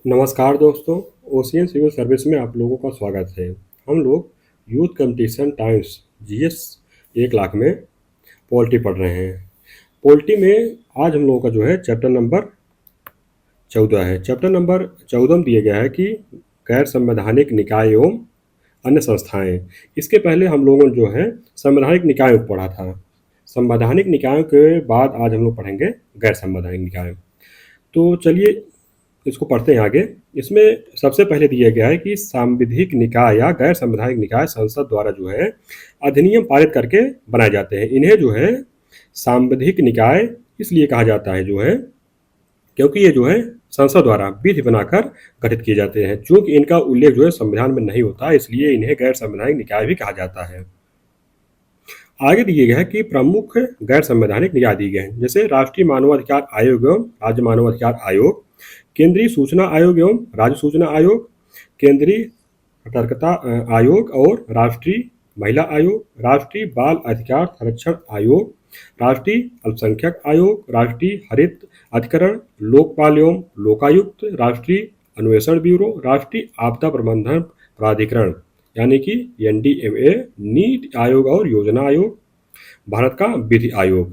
नमस्कार दोस्तों, ocean civil service में आप लोगों का स्वागत है। हम लोग youth competition times GS 1 lakh में पॉलिटी पढ़ रहे हैं। पॉलिटी में आज हम लोगों का जो है चैप्टर नंबर 14 है। चैप्टर नंबर 14 में दिया गया है कि गैर संवैधानिक निकाय एवं अन्य संस्थाएं। इसके पहले हम लोगों ने जो है संवैधानिक निकाय को पढ़ा था। संवैधानिक निकायों के बाद आज हम लोग पढ़ेंगे गैर संवैधानिक निकाय। तो चलिए इसको पढ़ते हैं आगे। इसमें सबसे पहले दिया गया है कि सांविधिक निकाय या गैर संवैधानिक निकाय संसद द्वारा जो है अधिनियम पारित करके बनाए जाते हैं। इन्हें जो है सांविधिक निकाय इसलिए कहा जाता है जो है क्योंकि ये जो है संसद द्वारा विधि बनाकर गठित किए जाते हैं। चूंकि इनका उल्लेख जो है संविधान में नहीं होता, इसलिए इन्हें गैर संवैधानिक निकाय भी कहा जाता है। आगे दिए गए हैं कि प्रमुख गैर संवैधानिक निकाय दिए गए हैं, जैसे राष्ट्रीय मानवाधिकार आयोग एवं राज्य मानवाधिकार आयोग, केंद्रीय सूचना आयोग एवं राज्य सूचना आयोग, केंद्रीय सतर्कता आयोग और राष्ट्रीय महिला आयोग, राष्ट्रीय बाल अधिकार संरक्षण आयोग, राष्ट्रीय अल्पसंख्यक आयोग, राष्ट्रीय हरित अधिकरण, लोकपाल एवं लोकायुक्त, राष्ट्रीय अन्वेषण ब्यूरो, राष्ट्रीय आपदा प्रबंधन प्राधिकरण यानी कि एनडीएमए, नीति आयोग और योजना आयोग, भारत का विधि आयोग।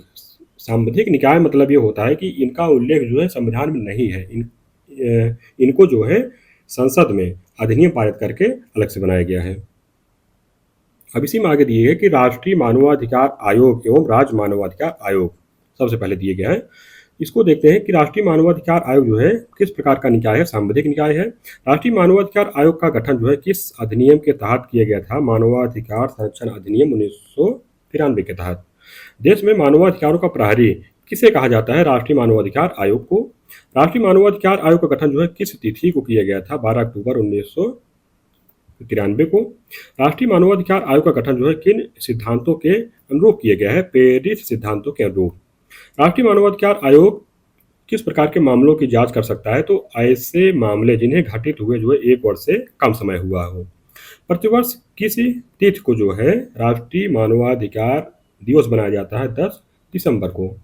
सांविधिक निकाय मतलब ये होता है कि इनका उल्लेख जो है संविधान में नहीं है। इनको जो है संसद में अधिनियम पारित करके अलग से बनाया गया है। अब इसी में आगे दिए गए कि राष्ट्रीय मानवाधिकार आयोग एवं राज्य मानवाधिकार आयोग सबसे पहले दिए गया है। इसको देखते हैं कि राष्ट्रीय मानवाधिकार आयोग जो है किस प्रकार का निकाय है, सांविधिक निकाय है। राष्ट्रीय मानवाधिकार आयोग का गठन जो है किस अधिनियम के तहत किया गया था? मानवाधिकार संरक्षण अधिनियम 1993 के तहत। देश में मानवाधिकारों का प्रहरी किसे कहा जाता है? राष्ट्रीय मानवाधिकार आयोग को। राष्ट्रीय मानवाधिकार आयोग का गठन जो है किस तिथि को किया गया था? 12 अक्टूबर 1993 को। राष्ट्रीय मानवाधिकार आयोग का गठन जो है किन सिद्धांतों के अनुरूप किया गया है? पेरिस सिद्धांतों के अनुरूप। राष्ट्रीय मानवाधिकार आयोग किस प्रकार के मामलों की जांच कर सकता है? तो ऐसे मामले जिन्हें घटित हुए जो है 1 वर्ष से कम समय हुआ हो। प्रतिवर्ष किसी तिथि को जो है राष्ट्रीय मानवाधिकार दिवस बनाया जाता है? 10 दिसंबर को।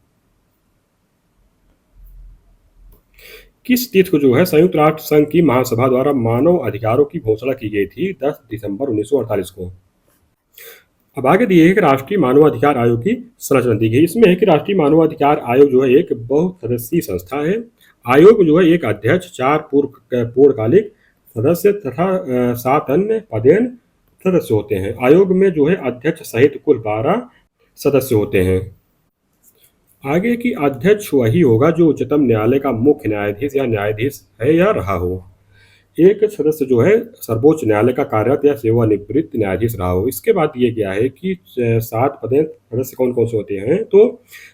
किस तिथि को जो है संयुक्त राष्ट्र संघ की महासभा द्वारा मानव अधिकारों की घोषणा की गई थी? 10 दिसंबर 1948 को। अब आगे दिए है कि राष्ट्रीय मानवाधिकार आयोग की संरचना दी गई। इसमें है कि राष्ट्रीय मानवाधिकार आयोग जो है एक बहुसदस्यीय संस्था है। आयोग जो है एक अध्यक्ष, 4 पूर्णकालिक सदस्य तथा 7 अन्य पदेन सदस्य होते हैं। आयोग में जो है अध्यक्ष सहित कुल 12 सदस्य होते हैं। आगे की अध्यक्ष वही होगा जो उच्चतम न्यायालय का मुख्य न्यायाधीश या न्यायाधीश है या रहा हो। एक सदस्य जो है सर्वोच्च न्यायालय का कार्यरत या सेवानिवृत्त न्यायाधीश रहा हो। इसके बाद ये गया है कि 7 पदेन सदस्य कौन कौन से होते हैं? तो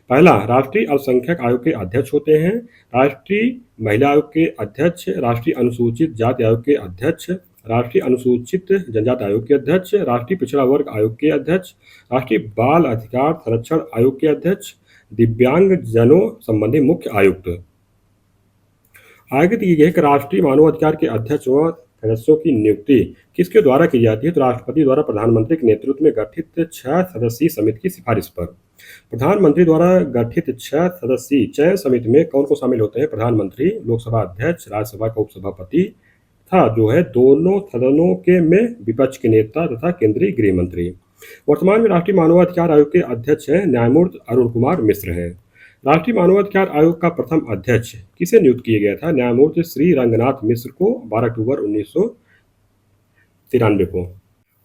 पहला राष्ट्रीय अल्पसंख्यक आयोग के अध्यक्ष होते हैं, राष्ट्रीय महिला आयोग के अध्यक्ष, राष्ट्रीय अनुसूचित जाति आयोग के अध्यक्ष, राष्ट्रीय अनुसूचित जनजाति आयोग के अध्यक्ष, राष्ट्रीय पिछड़ा वर्ग आयोग के अध्यक्ष, राष्ट्रीय बाल अधिकार संरक्षण आयोग के अध्यक्ष, दिव्यांग जनों संबंधी मुख्य आयुक्त। आगे दिए गए कि राष्ट्रीय मानवाधिकार के अध्यक्ष व सदस्यों की नियुक्ति किसके द्वारा की जाती है? तो राष्ट्रपति द्वारा प्रधानमंत्री के नेतृत्व में गठित 6 सदस्यीय समिति की सिफारिश पर। प्रधानमंत्री द्वारा गठित 6 सदस्यीय चयन समिति में कौन कौन शामिल होते हैं? प्रधानमंत्री, लोकसभा अध्यक्ष, राज्यसभा का उपसभापति तथा जो है दोनों सदनों के में विपक्ष के नेता तथा केंद्रीय गृह मंत्री। वर्तमान में राष्ट्रीय मानवाधिकार आयोग के अध्यक्ष हैं न्यायमूर्ति अरुण कुमार मिश्र हैं। राष्ट्रीय मानवाधिकार आयोग का प्रथम अध्यक्ष किसे नियुक्त किया गया था? न्यायमूर्ति श्री रंगनाथ मिश्र को 12 अक्टूबर 1993 को।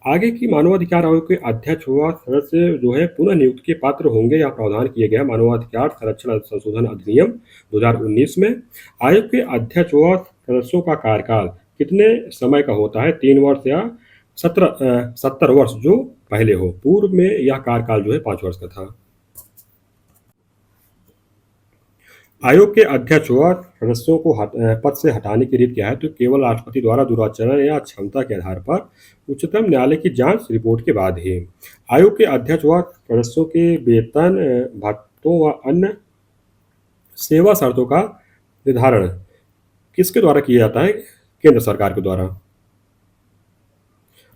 आगे की मानवाधिकार आयोग के अध्यक्ष व सदस्य जो है पुनः नियुक्ति के पात्र होंगे या प्रावधान किया गया मानवाधिकार संरक्षण संशोधन अधिनियम 2019 में। आयोग के अध्यक्ष व सदस्यों का कार्यकाल कितने समय का होता है? 3 वर्ष या 70 वर्ष जो पहले हो। पूर्व में यह कार्यकाल जो है 5 वर्ष का था। आयोग के अध्यक्ष व सदस्यों को पद से हटाने की रीत क्या है? तो केवल राष्ट्रपति द्वारा दुराचरण या क्षमता के आधार पर उच्चतम न्यायालय की जांच रिपोर्ट के बाद ही। आयोग के अध्यक्ष व सदस्यों के वेतन, भत्तों व अन्य सेवा शर्तों का निर्धारण किसके द्वारा किया जाता है? केंद्र सरकार के द्वारा।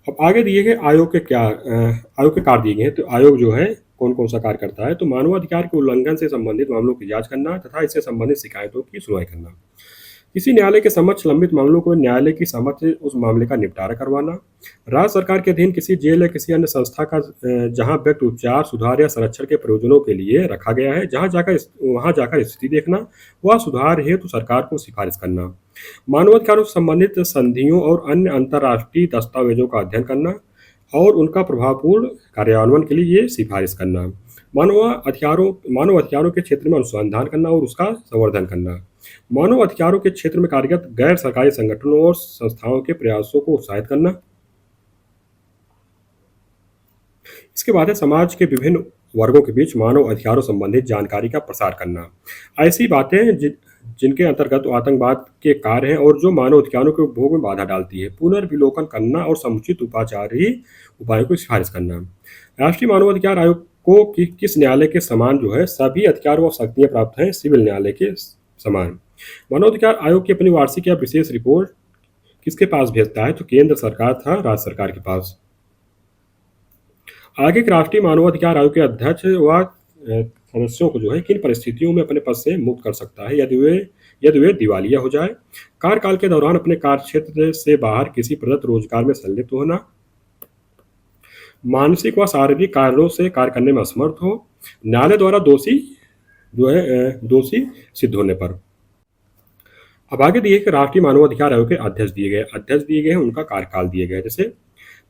अब आगे दिए गए आयोग के कार्य दिए गए हैं। तो आयोग जो है कौन कौन सा कार्य करता है? तो मानवाधिकार के उल्लंघन से संबंधित मामलों की जांच करना तथा इससे संबंधित शिकायतों की सुनवाई करना। किसी न्यायालय के समक्ष लंबित मामलों को न्यायालय की सहमति से उस मामले का निपटारा करवाना। राज्य सरकार के अधीन किसी जेल या किसी अन्य संस्था का जहां व्यक्ति उपचार, सुधार या संरक्षण के प्रयोजनों के लिए रखा गया है, वहां जाकर स्थिति देखना, वह सुधार हेतु सरकार को सिफारिश करना। मानवाधिकारों से संबंधित संधियों और अन्य अंतर्राष्ट्रीय दस्तावेजों का अध्ययन करना और उनका प्रभावपूर्ण कार्यान्वयन के लिए ये सिफारिश करना। मानव अधिकारों के क्षेत्र में अनुसंधान करना और उसका संवर्धन करना। मानव अधिकारों के क्षेत्र में कार्यरत गैर सरकारी संगठनों और संस्थाओं के प्रयासों को उत्साहित करना। इसके बाद है समाज के विभिन्न वर्गों के बीच मानव अधिकारों संबंधित जानकारी का प्रसार करना। ऐसी बातें जिनके अंतर्गत आतंकवाद के कार्य हैं और जो मानव अधिकारों के उपभोग में बाधा डालती है, पुनर्विलोकन करना और समुचित उपायों की सिफारिश करना। राष्ट्रीय मानवाधिकार आयोग को किस न्यायालय के समान जो है सभी अधिकार व शक्तियां प्राप्त हैं, सिविल न्यायालय के समान। मानवाधिकार आयोग की अपनी वार्षिक या विशेष रिपोर्ट किसके पास भेजता है, तो केंद्र सरकार था राज्य सरकार के पास। आगे के राष्ट्रीय मानवाधिकार आयोग के अध्यक्ष व सदस्यों को जो है किन परिस्थितियों में अपने पद से मुक्त कर सकता है, यदि वे दिवालिया हो जाए, कार्यकाल के दौरान अपने कार्यक्षेत्र से बाहर किसी प्रदत्त रोजगार में संलिप्त होना, मानसिक व शारीरिक कारणों से कार्य करने में असमर्थ हो, न्यायालय द्वारा दोषी सिद्ध होने पर। अब आगे दिए कि राष्ट्रीय मानवाधिकार आयोग के अध्यक्ष दिए गए हैं, उनका कार्यकाल दिए गए। जैसे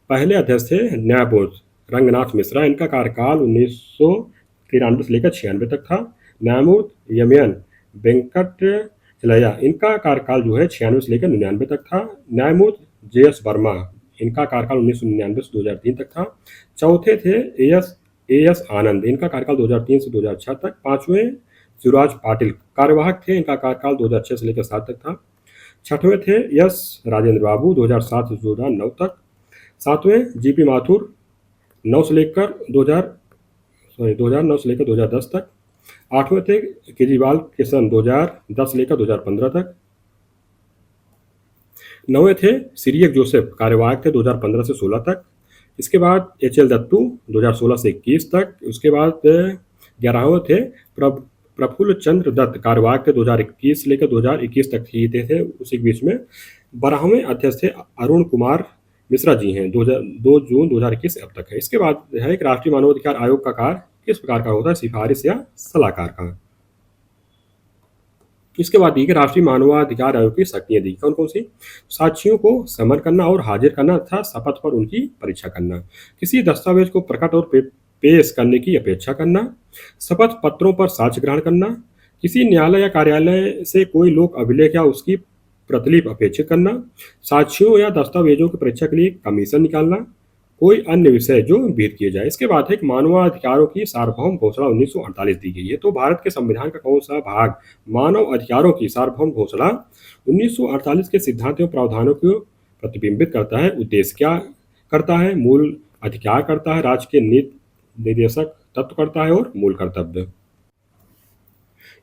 पहले अध्यक्ष थे न्यायमूर्ति रंगनाथ मिश्रा, इनका कार्यकाल 1993 से लेकर 96 तक था। न्यायमूर्ति यमयन वेंकटचलैया, इनका कार्यकाल जो है 96 से लेकर 99 तक था। न्यायमूर्ति JS वर्मा, इनका कार्यकाल 1999 से 2003 तक था। चौथे थे AS आनंद, इनका कार्यकाल 2003 से 2006 तक। पांचवें शिवराज पाटिल कार्यवाहक थे, इनका कार्यकाल 2006 से लेकर 7 तक था। छठवें थे S राजेंद्र बाबू, 2007 से 2009 तक। सातवें GP माथुर, 2009 से लेकर 2010 तक। आठवें थे केजरीवाल किशन, 2010 से लेकर 2015 तक। नौवें थे सिरियक जोसेफ, कार्यवाहक थे 2015 से 16 तक। इसके बाद HL दत्तू, 2016 से 21 तक। उसके बाद 11वें थे प्रफुल्ल चंद्र दत्त, कार्यवाहक थे 2021 से लेकर 2021 तक ही थे उसी के बीच में। 12वें अध्यक्ष थे अरुण कुमार मिश्रा जी हैं, 2 जून 2021 से अब तक है। इसके बाद है कि राष्ट्रीय मानवाधिकार आयोग का कार्य किस प्रकार का होता है, सिफारिश या सलाहकार का। इसके बाद दी कि राष्ट्रीय मानवाधिकार आयोग की शक्तियां दी, कौन कौन सी। साक्षियों को समन करना और हाजिर करना तथा शपथ पर उनकी परीक्षा करना, किसी दस्तावेज को प्रकट और पेश करने की अपेक्षा करना, शपथ पत्रों पर साक्ष्य ग्रहण करना, किसी न्यायालय या कार्यालय से कोई लोक अभिलेख या उसकी प्रतिलिप अपेक्षित करना, साक्ष्यों या दस्तावेजों की परीक्षा के लिए कमीशन निकालना, कोई अन्य विषय जो विहित किए जाए। इसके बाद है कि मानवाधिकारों की सार्वभौम घोषणा 1948 दी गई है। तो भारत के संविधान का कौन सा भाग मानव अधिकारों की सार्वभौम घोषणा 1948 के सिद्धांत एवं प्रावधानों को प्रतिबिंबित करता है। उद्देश्य क्या करता है, मूल अधिकार करता है, राज्य के निर्देशक तत्व करता है और मूल कर्तव्य।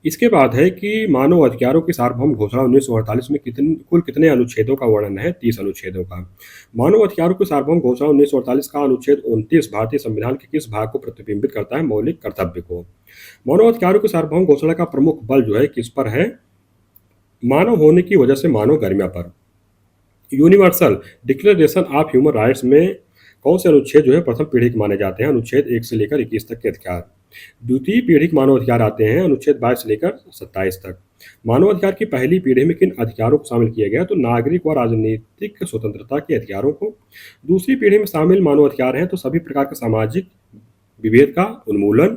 इसके बाद है कि मानव अधिकारों की सार्वभौम घोषणा 1948 में कुल कितने अनुच्छेदों का वर्णन है, 30 अनुच्छेदों का। मानव अधिकारों की सार्वभौम घोषणा 1948 का अनुच्छेद 29 भारतीय संविधान के किस भाग को प्रतिबिंबित करता है, मौलिक कर्तव्य को। मानव अधिकारों की सार्वभौम घोषणा का प्रमुख बल जो है किस पर है, मानव होने की वजह से मानव गरिमा पर। Universal declaration of human rights में कौन से अनुच्छेद जो है प्रथम पीढ़ी के माने जाते हैं, अनुच्छेद 1 से लेकर 21 तक के अधिकार। द्वितीय पीढ़ी के मानव अधिकार आते हैं अनुच्छेद 22 से लेकर 27 तक। मानव अधिकार की पहली पीढ़ी में किन अधिकारों को शामिल किया गया, तो नागरिक व राजनीतिक स्वतंत्रता के अधिकारों को। दूसरी पीढ़ी में शामिल मानव अधिकार हैं तो सभी प्रकार के सामाजिक विभेद का उन्मूलन।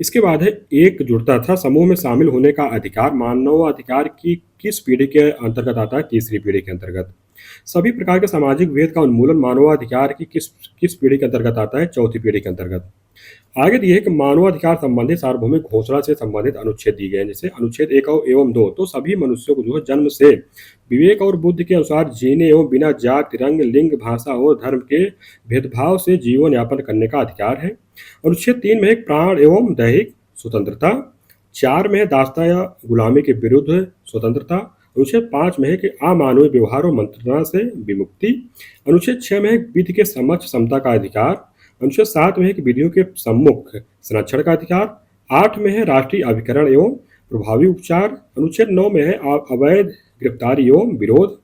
इसके बाद है एकजुटता तथा समूह में शामिल होने का अधिकार। मानव अधिकार की किस पीढ़ी के अंतर्गत आता है, तीसरी पीढ़ी के अंतर्गत। सभी प्रकार के सामाजिक भेद का उन्मूलन मानवाधिकार की किस पीढ़ी के अंतर्गत आता है, चौथी पीढ़ी के अंतर्गत। आगे दिए कि मानवाधिकार संबंधी सार्वभौमिक घोषणा से संबंधित अनुच्छेद दिए गए हैं, जैसे अनुच्छेद 1 एवं 2, तो सभी मनुष्यों को जो है जन्म से विवेक और बुद्धि के अनुसार जीने एवं बिना जाति, रंग, लिंग, भाषा और धर्म के भेदभाव से जीवन यापन करने का अधिकार है। अनुच्छेद 3 में प्राण एवं दैहिक स्वतंत्रता। 4 में दासता या गुलामी के विरुद्ध स्वतंत्रता। अनुच्छेद 5 में है कि अमानवीय व्यवहार और मंत्रणा से विमुक्ति। अनुच्छेद 6 में है विधि के समक्ष समता का अधिकार। अनुच्छेद 7 में है कि विधियों के सम्मुख संरक्षण का अधिकार। 8 में है राष्ट्रीय अभिकरण एवं प्रभावी उपचार। अनुच्छेद 9 में है अवैध गिरफ्तारी एवं विरोध।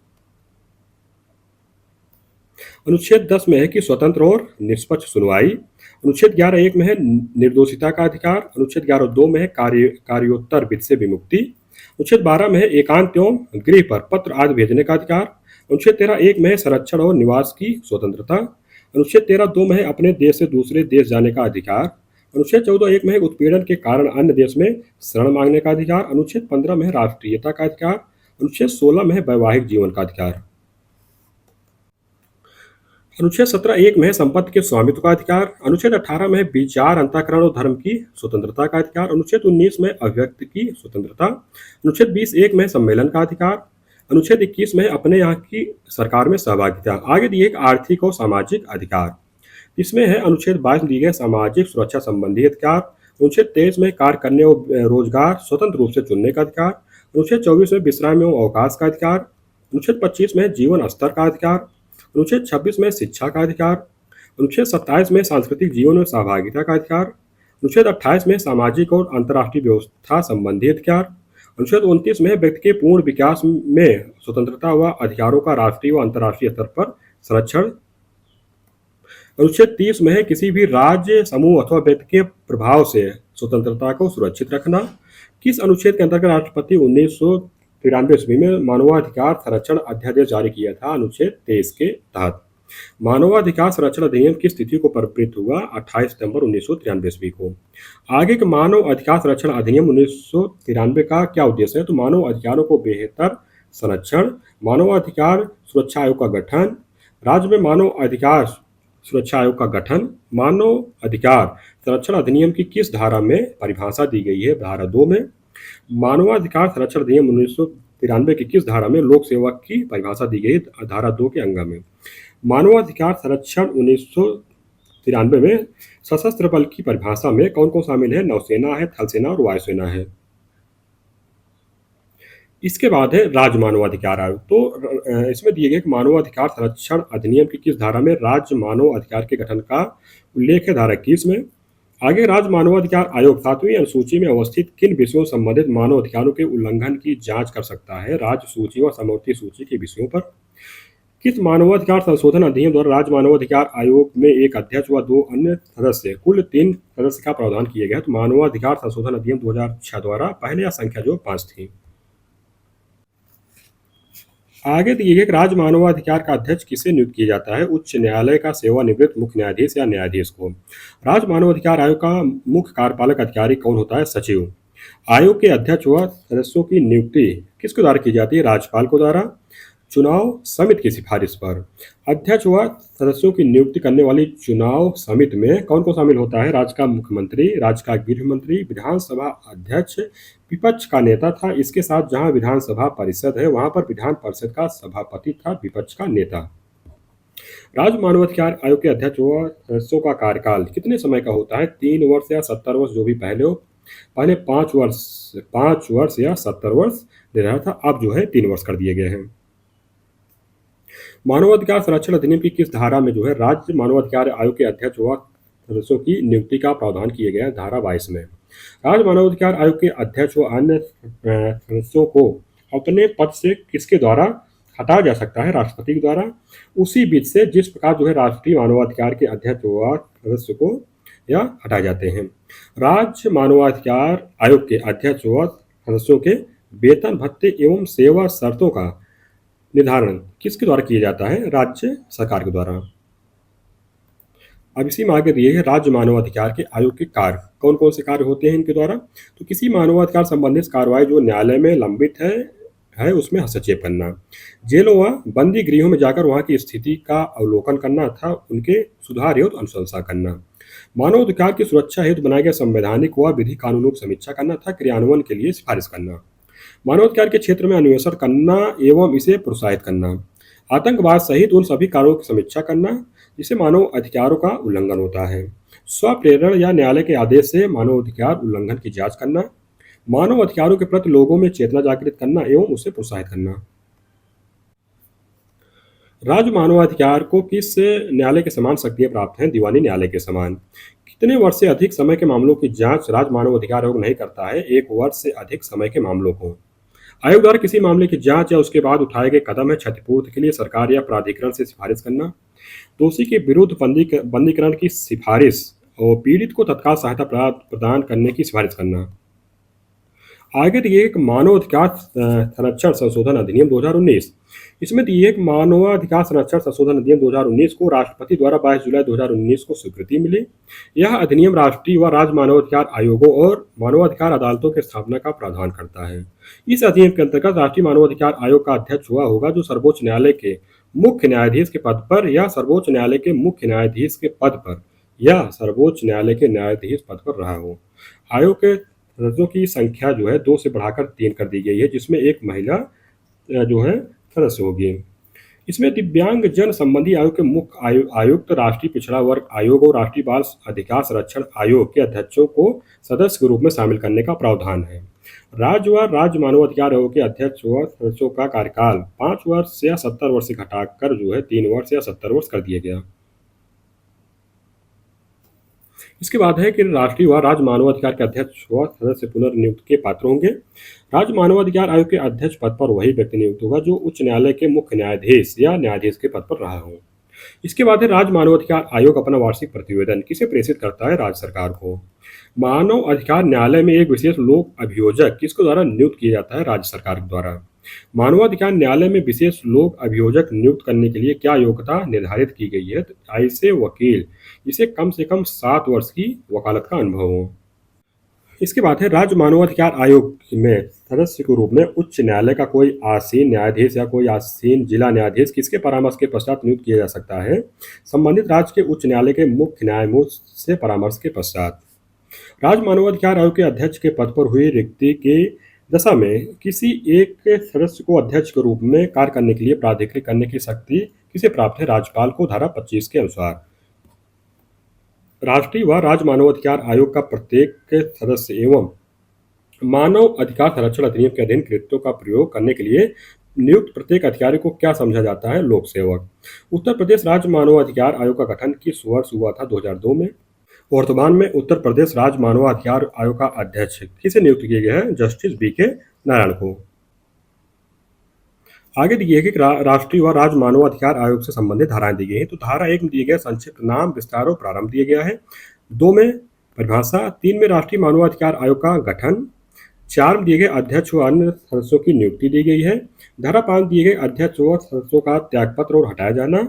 अनुच्छेद 10 में है कि स्वतंत्र और निष्पक्ष सुनवाई। अनुच्छेद 11(1) में है निर्दोषिता का अधिकार। अनुच्छेद 11(2) में है कार्योत्तर विधि से विमुक्ति। अनुच्छेद 12 में है एकांत एवं गृह पर पत्र आदि भेजने का अधिकार। अनुच्छेद 13(1) में है संरक्षण और निवास की स्वतंत्रता। अनुच्छेद 13(2) में है अपने देश से दूसरे देश जाने का अधिकार। अनुच्छेद 14(1) में है उत्पीड़न के कारण अन्य देश में शरण मांगने का अधिकार। अनुच्छेद 15 में है राष्ट्रीयता का अधिकार। अनुच्छेद 16 में है वैवाहिक जीवन का अधिकार। अनुच्छेद 17(1) में है संपत्ति के स्वामित्व का अधिकार। अनुच्छेद 18 में है विचार, अंतःकरण और धर्म की स्वतंत्रता का अधिकार। अनुच्छेद 19 में अभिव्यक्ति की स्वतंत्रता। अनुच्छेद 20(1) में सम्मेलन का अधिकार। अनुच्छेद 21 में अपने यहाँ की सरकार में सहभागिता। आगे दिए आर्थिक और सामाजिक अधिकार। इसमें है अनुच्छेद 22 में दिए गए सामाजिक सुरक्षा संबंधी अधिकार। अनुच्छेद 23 में कार्य करने और रोजगार स्वतंत्र रूप से चुनने का अधिकार। अनुच्छेद 24 में विश्राम एवं अवकाश का अधिकार। अनुच्छेद 25 में जीवन स्तर का अधिकार। अनुच्छेद 26 में शिक्षा का अधिकार। अनुच्छेद 27 में सांस्कृतिक जीवन में सहभागिता का अधिकार। अनुच्छेद 28 में सामाजिक और अंतर्राष्ट्रीय व्यवस्था संबंधी अधिकार। अनुच्छेद 29 में व्यक्ति के पूर्ण विकास में स्वतंत्रता व अधिकारों का राष्ट्रीय व अंतर्राष्ट्रीय स्तर पर संरक्षण। अनुच्छेद 30 में किसी भी राज्य, समूह अथवा व्यक्ति के प्रभाव से स्वतंत्रता को सुरक्षित रखना। किस अनुच्छेद के अंतर्गत राष्ट्रपति 1993 ईस्वी में मानवाधिकार संरक्षण अध्यादेश जारी किया था? अनुच्छेद 23 के तहत। मानवाधिकार संरक्षण अधिनियम की स्थिति को प्रवृत्त हुआ 28 सितंबर 1993 ईस्वी को। आगे के मानव अधिकार संरक्षण अधिनियम 1993 का क्या उद्देश्य है? तो मानव अधिकारों को बेहतर संरक्षण, मानवाधिकार सुरक्षा आयोग का गठन, राज्य में मानव अधिकार सुरक्षा आयोग का गठन। मानव अधिकार संरक्षण अधिनियम की किस धारा में परिभाषा दी गई है? धारा 2 में। मानवाधिकार संरक्षण अधिनियम 1993 की किस धारा में लोक सेवक की परिभाषा दी गई? धारा 2 के अंग में। मानवाधिकार संरक्षण 1993 में सशस्त्र बल की परिभाषा में कौन कौन शामिल है? नौसेना है, थल सेना और वायुसेना है। इसके बाद है राज्य मानवाधिकार आयोग। तो इसमें दिए गए मानवाधिकार संरक्षण अधिनियम की किस धारा में राज्य मानव अधिकार के गठन का उल्लेख है? धारा 21 में। आगे राज्य मानवाधिकार आयोग 7वीं अनुसूची में अवस्थित किन विषयों संबंधित मानव अधिकारों के उल्लंघन की जांच कर सकता है? राज्य सूची व समवर्ती सूची के विषयों पर। किस मानवाधिकार संशोधन अधिनियम द्वारा राज्य मानवाधिकार आयोग में एक अध्यक्ष व 2 अन्य सदस्य, कुल 3 सदस्य का प्रावधान किया गया? तो मानवाधिकार संशोधन अधिनियम 2006 द्वारा पहले या संख्या जो 5 थी। आगे दिए गए राज्य मानवाधिकार का अध्यक्ष किसे नियुक्त किया जाता है? उच्च न्यायालय का सेवानिवृत्त मुख्य न्यायाधीश या न्यायाधीश को। राज्य मानवाधिकार आयोग का मुख्य कार्यपालक अधिकारी कौन होता है? सचिव। आयोग के अध्यक्ष व सदस्यों की नियुक्ति किसके द्वारा की जाती है? राज्यपाल को द्वारा। चुनाव समिति की सिफारिश पर। अध्यक्ष व सदस्यों की नियुक्ति करने वाली चुनाव समिति में कौन कौन शामिल होता है? राज्य का मुख्यमंत्री, राज्य का गृह मंत्री, विधानसभा अध्यक्ष, विपक्ष का नेता था। इसके साथ जहां विधानसभा परिषद है वहां पर विधान परिषद का सभापति था विपक्ष का नेता। राज्य मानवाधिकार आयोग के अध्यक्ष व सदस्यों का कार्यकाल कितने समय का होता है? 3 वर्ष या 70 वर्ष, जो भी पहले हो। पहले 5 वर्ष या 70 वर्ष दे रहा था, अब जो है 3 वर्ष कर दिए गए हैं। मानवाधिकार संरक्षण अधिनियम की किस धारा में जो है राज्य मानवाधिकार आयोग के अध्यक्ष व सदस्यों की नियुक्ति का प्रावधान किया गया? धारा 22 में। राज्य मानवाधिकार आयोग के अध्यक्ष व अन्य सदस्यों को अपने पद से किसके द्वारा हटाया जा सकता है? राष्ट्रपति के द्वारा। उसी विधि से जिस प्रकार जो है राष्ट्रीय मानवाधिकार के अध्यक्ष व सदस्य को या हटाए जाते हैं। राज्य मानवाधिकार आयोग के अध्यक्ष व सदस्यों के वेतन, भत्ते एवं सेवा शर्तों का निर्धारण किसके द्वारा किया जाता है? राज्य सरकार के द्वारा। अब इसी में आगे दिए हैं राज्य मानवाधिकार के आयोग के कार्य। कौन कौन से कार्य होते हैं इनके द्वारा? तो किसी मानवाधिकार संबंधित कार्रवाई जो न्यायालय में लंबित है उसमें हस्तक्षेप करना, जेलों व बंदी गृहों में जाकर वहां की स्थिति का अवलोकन करना तथा उनके सुधार हेतु अनुशंसा करना, मानवाधिकार की सुरक्षा हेतु बनाए गए संवैधानिक व विधि कानूनों की समीक्षा करना तथा क्रियान्वयन के लिए सिफारिश करना, मानवाधिकार के क्षेत्र में अन्वेषण करना एवं इसे प्रोत्साहित करना, आतंकवाद सहित उन सभी कार्यों की समीक्षा करना जिससे मानव अधिकारों का उल्लंघन होता है, स्वप्रेरण या न्यायालय के आदेश से मानवाधिकार उल्लंघन की जांच करना, मानव अधिकारों के प्रति लोगों में चेतना जागृत करना एवं उसे प्रोत्साहित करना। राज्य मानवाधिकार को किस न्यायालय के समान शक्तियां प्राप्त हैं? दीवानी न्यायालय के समान। कितने वर्ष से अधिक समय के मामलों की जांच राज्य मानव अधिकार आयोग नहीं करता है? 1 वर्ष से अधिक समय के मामलों को। आयोग द्वारा किसी मामले की जांच या उसके बाद उठाए गए कदम है क्षतिपूर्ति के लिए सरकार या प्राधिकरण से सिफारिश करना, दोषी के विरुद्ध बंदीकरण की सिफारिश और पीड़ित को तत्काल सहायता प्रदान करने की सिफारिश करना। आगे दिए एक मानवाधिकार संरक्षण संशोधन अधिनियम 2019। इसमें दिए एक मानवाधिकार संरक्षण संशोधन अधिनियम 2019 को राष्ट्रपति द्वारा 22 जुलाई 2019 को स्वीकृति मिली। यह अधिनियम राष्ट्रीय व राज्य मानवाधिकार आयोगों और मानवाधिकार अदालतों की स्थापना का प्रावधान करता है। इस अधिनियम के अंतर्गत राष्ट्रीय मानवाधिकार आयोग का अध्यक्ष हुआ होगा जो सर्वोच्च न्यायालय के मुख्य न्यायाधीश के पद पर या सर्वोच्च न्यायालय के मुख्य न्यायाधीश के पद पर या सर्वोच्च न्यायालय के न्यायाधीश पद पर रहा हो। आयोग के सदस्यों की संख्या जो है 2 से बढ़ाकर 3 कर दी गई है, जिसमें एक महिला जो है सदस्य होगी। इसमें दिव्यांग जन संबंधी आयोग के मुख्य आयुक्त, राष्ट्रीय पिछड़ा वर्ग आयोग और राष्ट्रीय बाल अधिकार संरक्षण आयोग के अध्यक्षों को सदस्य के रूप में शामिल करने का प्रावधान है। राज्य व राज्य मानवाधिकार आयोग के अध्यक्ष व सदस्यों का कार्यकाल 5 वर्ष या 70 वर्ष से घटाकर जो है 3 वर्ष या 70 वर्ष कर दिया गया। इसके बाद है कि राष्ट्रीय व राज्य मानवाधिकार के अध्यक्ष व सदस्य पुनर्नियुक्ति के पात्र होंगे। राज्य मानवाधिकार आयोग के अध्यक्ष पद पर वही व्यक्ति नियुक्त होगा जो उच्च न्यायालय के मुख्य न्यायाधीश या न्यायाधीश के पद पर रहा हो। इसके बाद है राज्य मानवाधिकार आयोग अपना वार्षिक प्रतिवेदन किसे प्रेषित करता है? राज्य सरकार को। मानव अधिकार न्यायालय में एक विशेष लोक अभियोजक किसके द्वारा नियुक्त किया जाता है? राज्य सरकार द्वारा। मानवाधिकार न्यायालय में विशेष लोक अभियोजक नियुक्त करने के लिए क्या योग्यता निर्धारित की गई है? ऐसे वकील जिसे कम से कम 7 वर्ष की वकालत का अनुभव हो। इसके बाद है राज्य मानवाधिकार आयोग में सदस्य के रूप में उच्च न्यायालय का कोई आसीन न्यायाधीश या कोई आसीन जिला न्यायाधीश किसके परामर्श के पश्चात नियुक्त किया जा सकता है? संबंधित राज्य के उच्च न्यायालय के मुख्य न्यायमूर्ति से परामर्श के पश्चात। राज्य मानवाधिकार आयोग के अध्यक्ष के पद पर हुई रिक्ति की दशा में किसी एक सदस्य को अध्यक्ष के रूप में कार्य करने के लिए प्राधिकृत करने की शक्ति किसे प्राप्त है? राज्यपाल को। धारा 25 के अनुसार राष्ट्रीय व राज्य मानवाधिकार आयोग का प्रत्येक सदस्य एवं मानव अधिकार संरक्षण अधिनियम के अधीन कृत्यों का प्रयोग करने के लिए नियुक्त प्रत्येक अधिकारी को क्या समझा जाता है? लोक सेवक। उत्तर प्रदेश राज्य मानवाधिकार आयोग का गठन किस वर्ष हुआ था? 2002 में। वर्तमान में उत्तर प्रदेश राज्य मानवाधिकार आयोग का अध्यक्ष किसे नियुक्त किया गया है? जस्टिस BK नारायण को। आगे दिए गए राष्ट्रीय व राज्य मानवाधिकार आयोग से संबंधित धाराएं दी गई हैं। तो धारा 1 में दिए गए संक्षिप्त नाम, विस्तार और प्रारंभ दिया गया है। 2 में परिभाषा, 3 में राष्ट्रीय मानवाधिकार आयोग का गठन, 4 में दिए गए अध्यक्ष व अन्य सदस्यों की नियुक्ति दी गई है। धारा 5 दिए गए अध्यक्ष व सदस्यों का त्यागपत्र और हटाया जाना।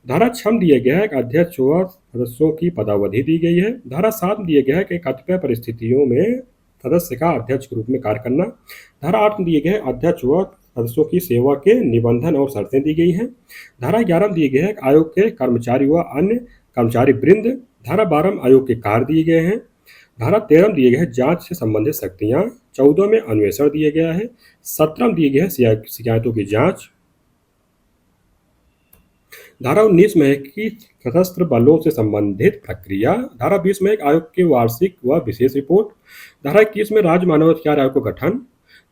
धारा 6 में दिया गया है कि अध्यक्ष व सदस्यों की पदावधि दी गई है। धारा 7 में दिया गया है कि कतिपय परिस्थितियों में सदस्य का अध्यक्ष के रूप में कार्य करना। धारा 8 में दिए गए अध्यक्ष व सदस्यों की सेवा के निबंधन और शर्तें दी गई हैं। धारा 11 में दिए गए हैं आयोग के कर्मचारी व अन्य कर्मचारी वृंद। धारा 12 में आयोग के कार्य दिए गए हैं। धारा 13 में दिए गए हैं जांच से संबंधित शक्तियां। 14 में अन्वेषण दिया गया है। 17 में दिए गए हैं शिकायतों की जांच। धारा 19 में है कि सशस्त्र बलों से संबंधित प्रक्रिया। धारा 20 में एक आयोग की वार्षिक व विशेष रिपोर्ट। धारा 21 में राज्य मानवाधिकार आयोग का गठन।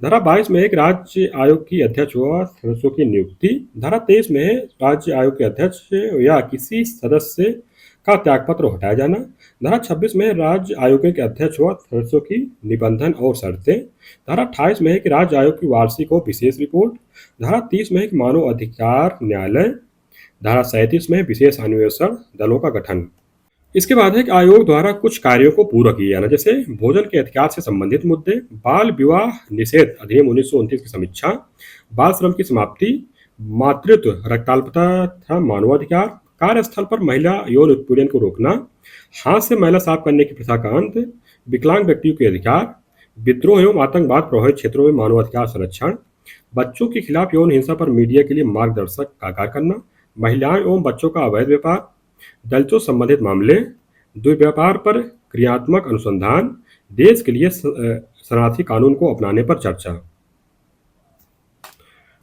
धारा 22 में एक राज्य आयोग की अध्यक्ष व सदस्यों की नियुक्ति। धारा 23 में है राज्य आयोग के अध्यक्ष या किसी सदस्य का त्यागपत्र हटाया जाना। धारा 26 में राज्य आयोग के अध्यक्ष व सदस्यों की निबंधन और शर्तें। धारा 28 में है कि राज्य आयोग की वार्षिक और विशेष रिपोर्ट। धारा 30 में है कि मानव अधिकार न्यायालय। धारा 37 में विशेष अन्वेषण दलों का गठन। इसके बाद है कि आयोग द्वारा कुछ कार्यों को पूरा किया जाना, जैसे भोजन के अधिकार से संबंधित मुद्दे, बाल विवाह निषेध अधिनियम 1929 की समीक्षा, बाल श्रम की समाप्ति, मातृत्व, रक्ताल्पता तथा मानवाधिकार, कार्यस्थल पर महिला यौन उत्पीड़न को रोकना, हाथ से मैला साफ करने की प्रथा का अंत, विकलांग व्यक्तियों के अधिकार, विद्रोह एवं आतंकवाद प्रभावित क्षेत्रों में मानवाधिकार संरक्षण, बच्चों के खिलाफ यौन हिंसा पर मीडिया के लिए मार्गदर्शक का कार्य करना, महिलाएं एवं बच्चों का अवैध व्यापार, दलितों संबंधित मामले, दुर्व्यापार पर क्रियात्मक अनुसंधान, देश के लिए शरणार्थी कानून को अपनाने पर चर्चा।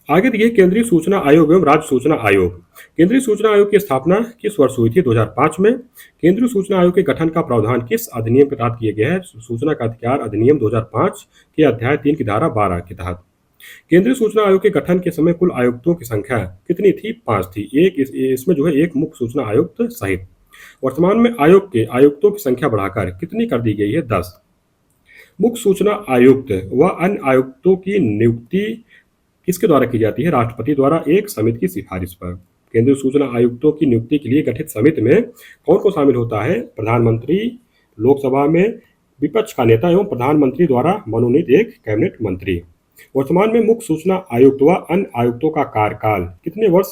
आगे दिए केंद्रीय सूचना आयोग एवं राज्य सूचना आयोग। केंद्रीय सूचना आयोग की स्थापना किस वर्ष हुई थी? 2005 में। केंद्रीय सूचना आयोग के गठन का प्रावधान किस अधिनियम के तहत किया गया है? सूचना का अधिकार अधिनियम 2005 के अध्याय 3 की धारा 12 के तहत। केंद्रीय सूचना आयोग के गठन के समय कुल आयुक्तों की संख्या कितनी थी? 5 थी। इसमें जो है एक मुख्य सूचना आयुक्त सहित। वर्तमान में आयोग के आयुक्तों की संख्या बढ़ाकर कितनी कर दी गई है? 10। मुख्य सूचना आयुक्त व अन्य आयुक्तों की नियुक्ति किसके द्वारा की जाती है? राष्ट्रपति द्वारा एक समिति की सिफारिश पर। केंद्रीय सूचना आयुक्तों की नियुक्ति के लिए गठित समिति में कौन कौन शामिल होता है? प्रधानमंत्री, लोकसभा में विपक्ष का नेता एवं प्रधानमंत्री द्वारा मनोनीत एक कैबिनेट मंत्री। वर्तमान में मुख्य सूचना आयुक्त व अन्य आयुक्तों का कार्यकाल कितने वर्ष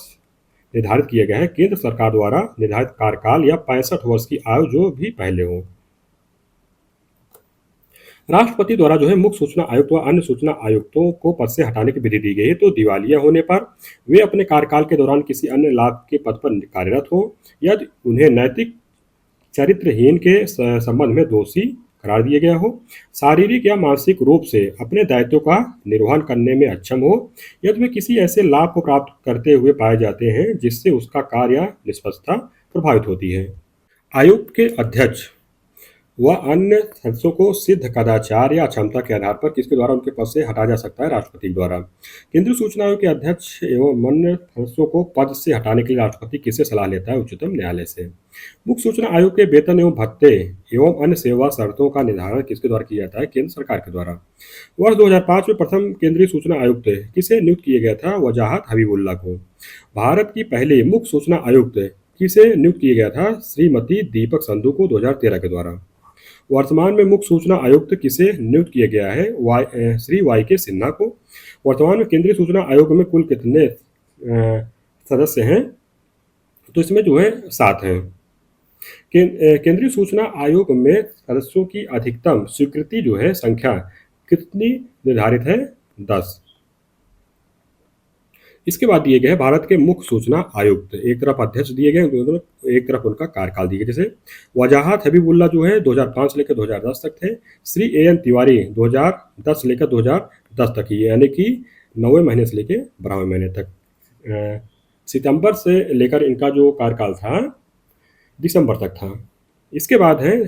निर्धारित किया गया है? केंद्र सरकार द्वारा निर्धारित कार्यकाल या 65 वर्ष की आयु जो भी पहले हो। राष्ट्रपति द्वारा जो है मुख्य सूचना आयुक्त व अन्य सूचना आयुक्तों को पद से हटाने की विधि दी गई है। तो दिवालिया होने पर, वे अपने कार्यकाल के दौरान किसी अन्य लाभ के पद पर कार्यरत हो, यदि उन्हें नैतिक चरित्रहीन के संबंध में दोषी करार दिया गया हो, शारीरिक या मानसिक रूप से अपने दायित्वों का निर्वहन करने में अक्षम हो, यदि वे किसी ऐसे लाभ को प्राप्त करते हुए पाए जाते हैं जिससे उसका कार्य या निष्पक्षता प्रभावित होती है। आयोग के अध्यक्ष व अन्य सदस्यों को सिद्ध कदाचार या अक्षमता के आधार पर किसके द्वारा उनके पद से हटाया जा सकता है? राष्ट्रपति द्वारा। केंद्रीय सूचना आयोग के अध्यक्ष एवं अन्य सदस्यों को पद से हटाने के लिए राष्ट्रपति किससे सलाह लेता है? उच्चतम न्यायालय से। मुख्य सूचना आयोग के वेतन एवं भत्ते एवं अन्य सेवा शर्तों का निर्धारण किसके द्वारा किया जाता है? केंद्र सरकार के द्वारा। वर्ष 2005 में प्रथम केंद्रीय सूचना आयुक्त किसे नियुक्त किया गया था? वजाहत हबीबुल्ला को। भारत की पहली मुख्य सूचना आयुक्त किसे नियुक्त किया गया था? श्रीमती दीपक संधू को 2013 के द्वारा। वर्तमान में मुख्य सूचना आयुक्त किसे नियुक्त किया गया है? श्री वाई के सिन्हा को। वर्तमान में केंद्रीय सूचना आयोग में कुल कितने सदस्य हैं? तो इसमें जो है 7 हैं। केंद्रीय सूचना आयोग में सदस्यों की अधिकतम स्वीकृति जो है संख्या कितनी निर्धारित है? 10। इसके बाद दिए गए हैं भारत के मुख्य सूचना आयुक्त। एक तरफ अध्यक्ष दिए गए, एक तरफ उनका कार्यकाल दिए गए। जैसे वजाहत हबीबुल्ला जो है 2005 से लेकर 2010 तक थे। श्री AN तिवारी 2010 से लेकर 2010 तक ही, यानी कि 9वें महीने से लेकर 12वें महीने तक। सितंबर से लेकर इनका जो कार्यकाल था दिसंबर तक था। इसके बाद है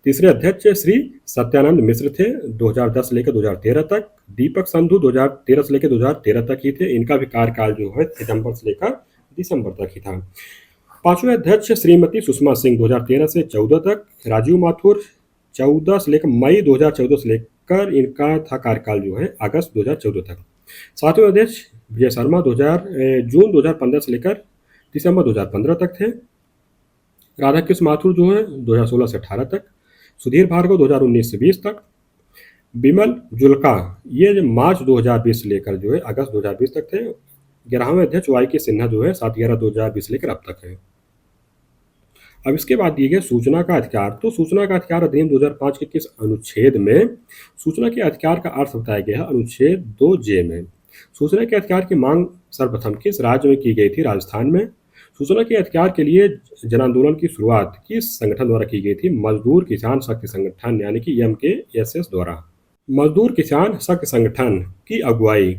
तीसरे अध्यक्ष श्री सत्यानंद मिश्र थे, 2010 से लेकर 2013 तक। दीपक संधू 2013 से लेकर 2013 तक ही थे। इनका भी कार्यकाल जो है सितंबर से लेकर दिसंबर तक ही था। पांचवें अध्यक्ष श्रीमती सुषमा सिंह 2013 से 14 तक। राजीव माथुर 14 से लेकर मई 2014 से लेकर इनका था कार्यकाल जो है अगस्त 2014 तक। सातवें अध्यक्ष विजय शर्मा जून 2015 से लेकर दिसंबर 2015 तक थे। राधाकृष्ण माथुर जो है 2016 से 18 तक। सुधीर भार्गव 2019 से 20 तक। बिमल जुल्का ये मार्च 2020 से लेकर जो है अगस्त 2020 तक थे। 11वें अध्यक्ष वाई के सिन्हा जो है 7/11/2020 से लेकर अब तक है। अब इसके बाद दिए गए सूचना का अधिकार। तो सूचना का अधिकार अधिनियम 2005 के किस अनुच्छेद में सूचना के अधिकार का अर्थ बताया गया है? अनुच्छेद 2J में। सूचना के अधिकार की मांग सर्वप्रथम किस राज्य में की गई थी? राजस्थान में। सूचना के अधिकार के लिए जन आंदोलन की शुरुआत किस संगठन द्वारा की गई थी? मजदूर किसान शक्ति संगठन यानी कि MKSS द्वारा। मजदूर किसान शक्ति संगठन की अगुवाई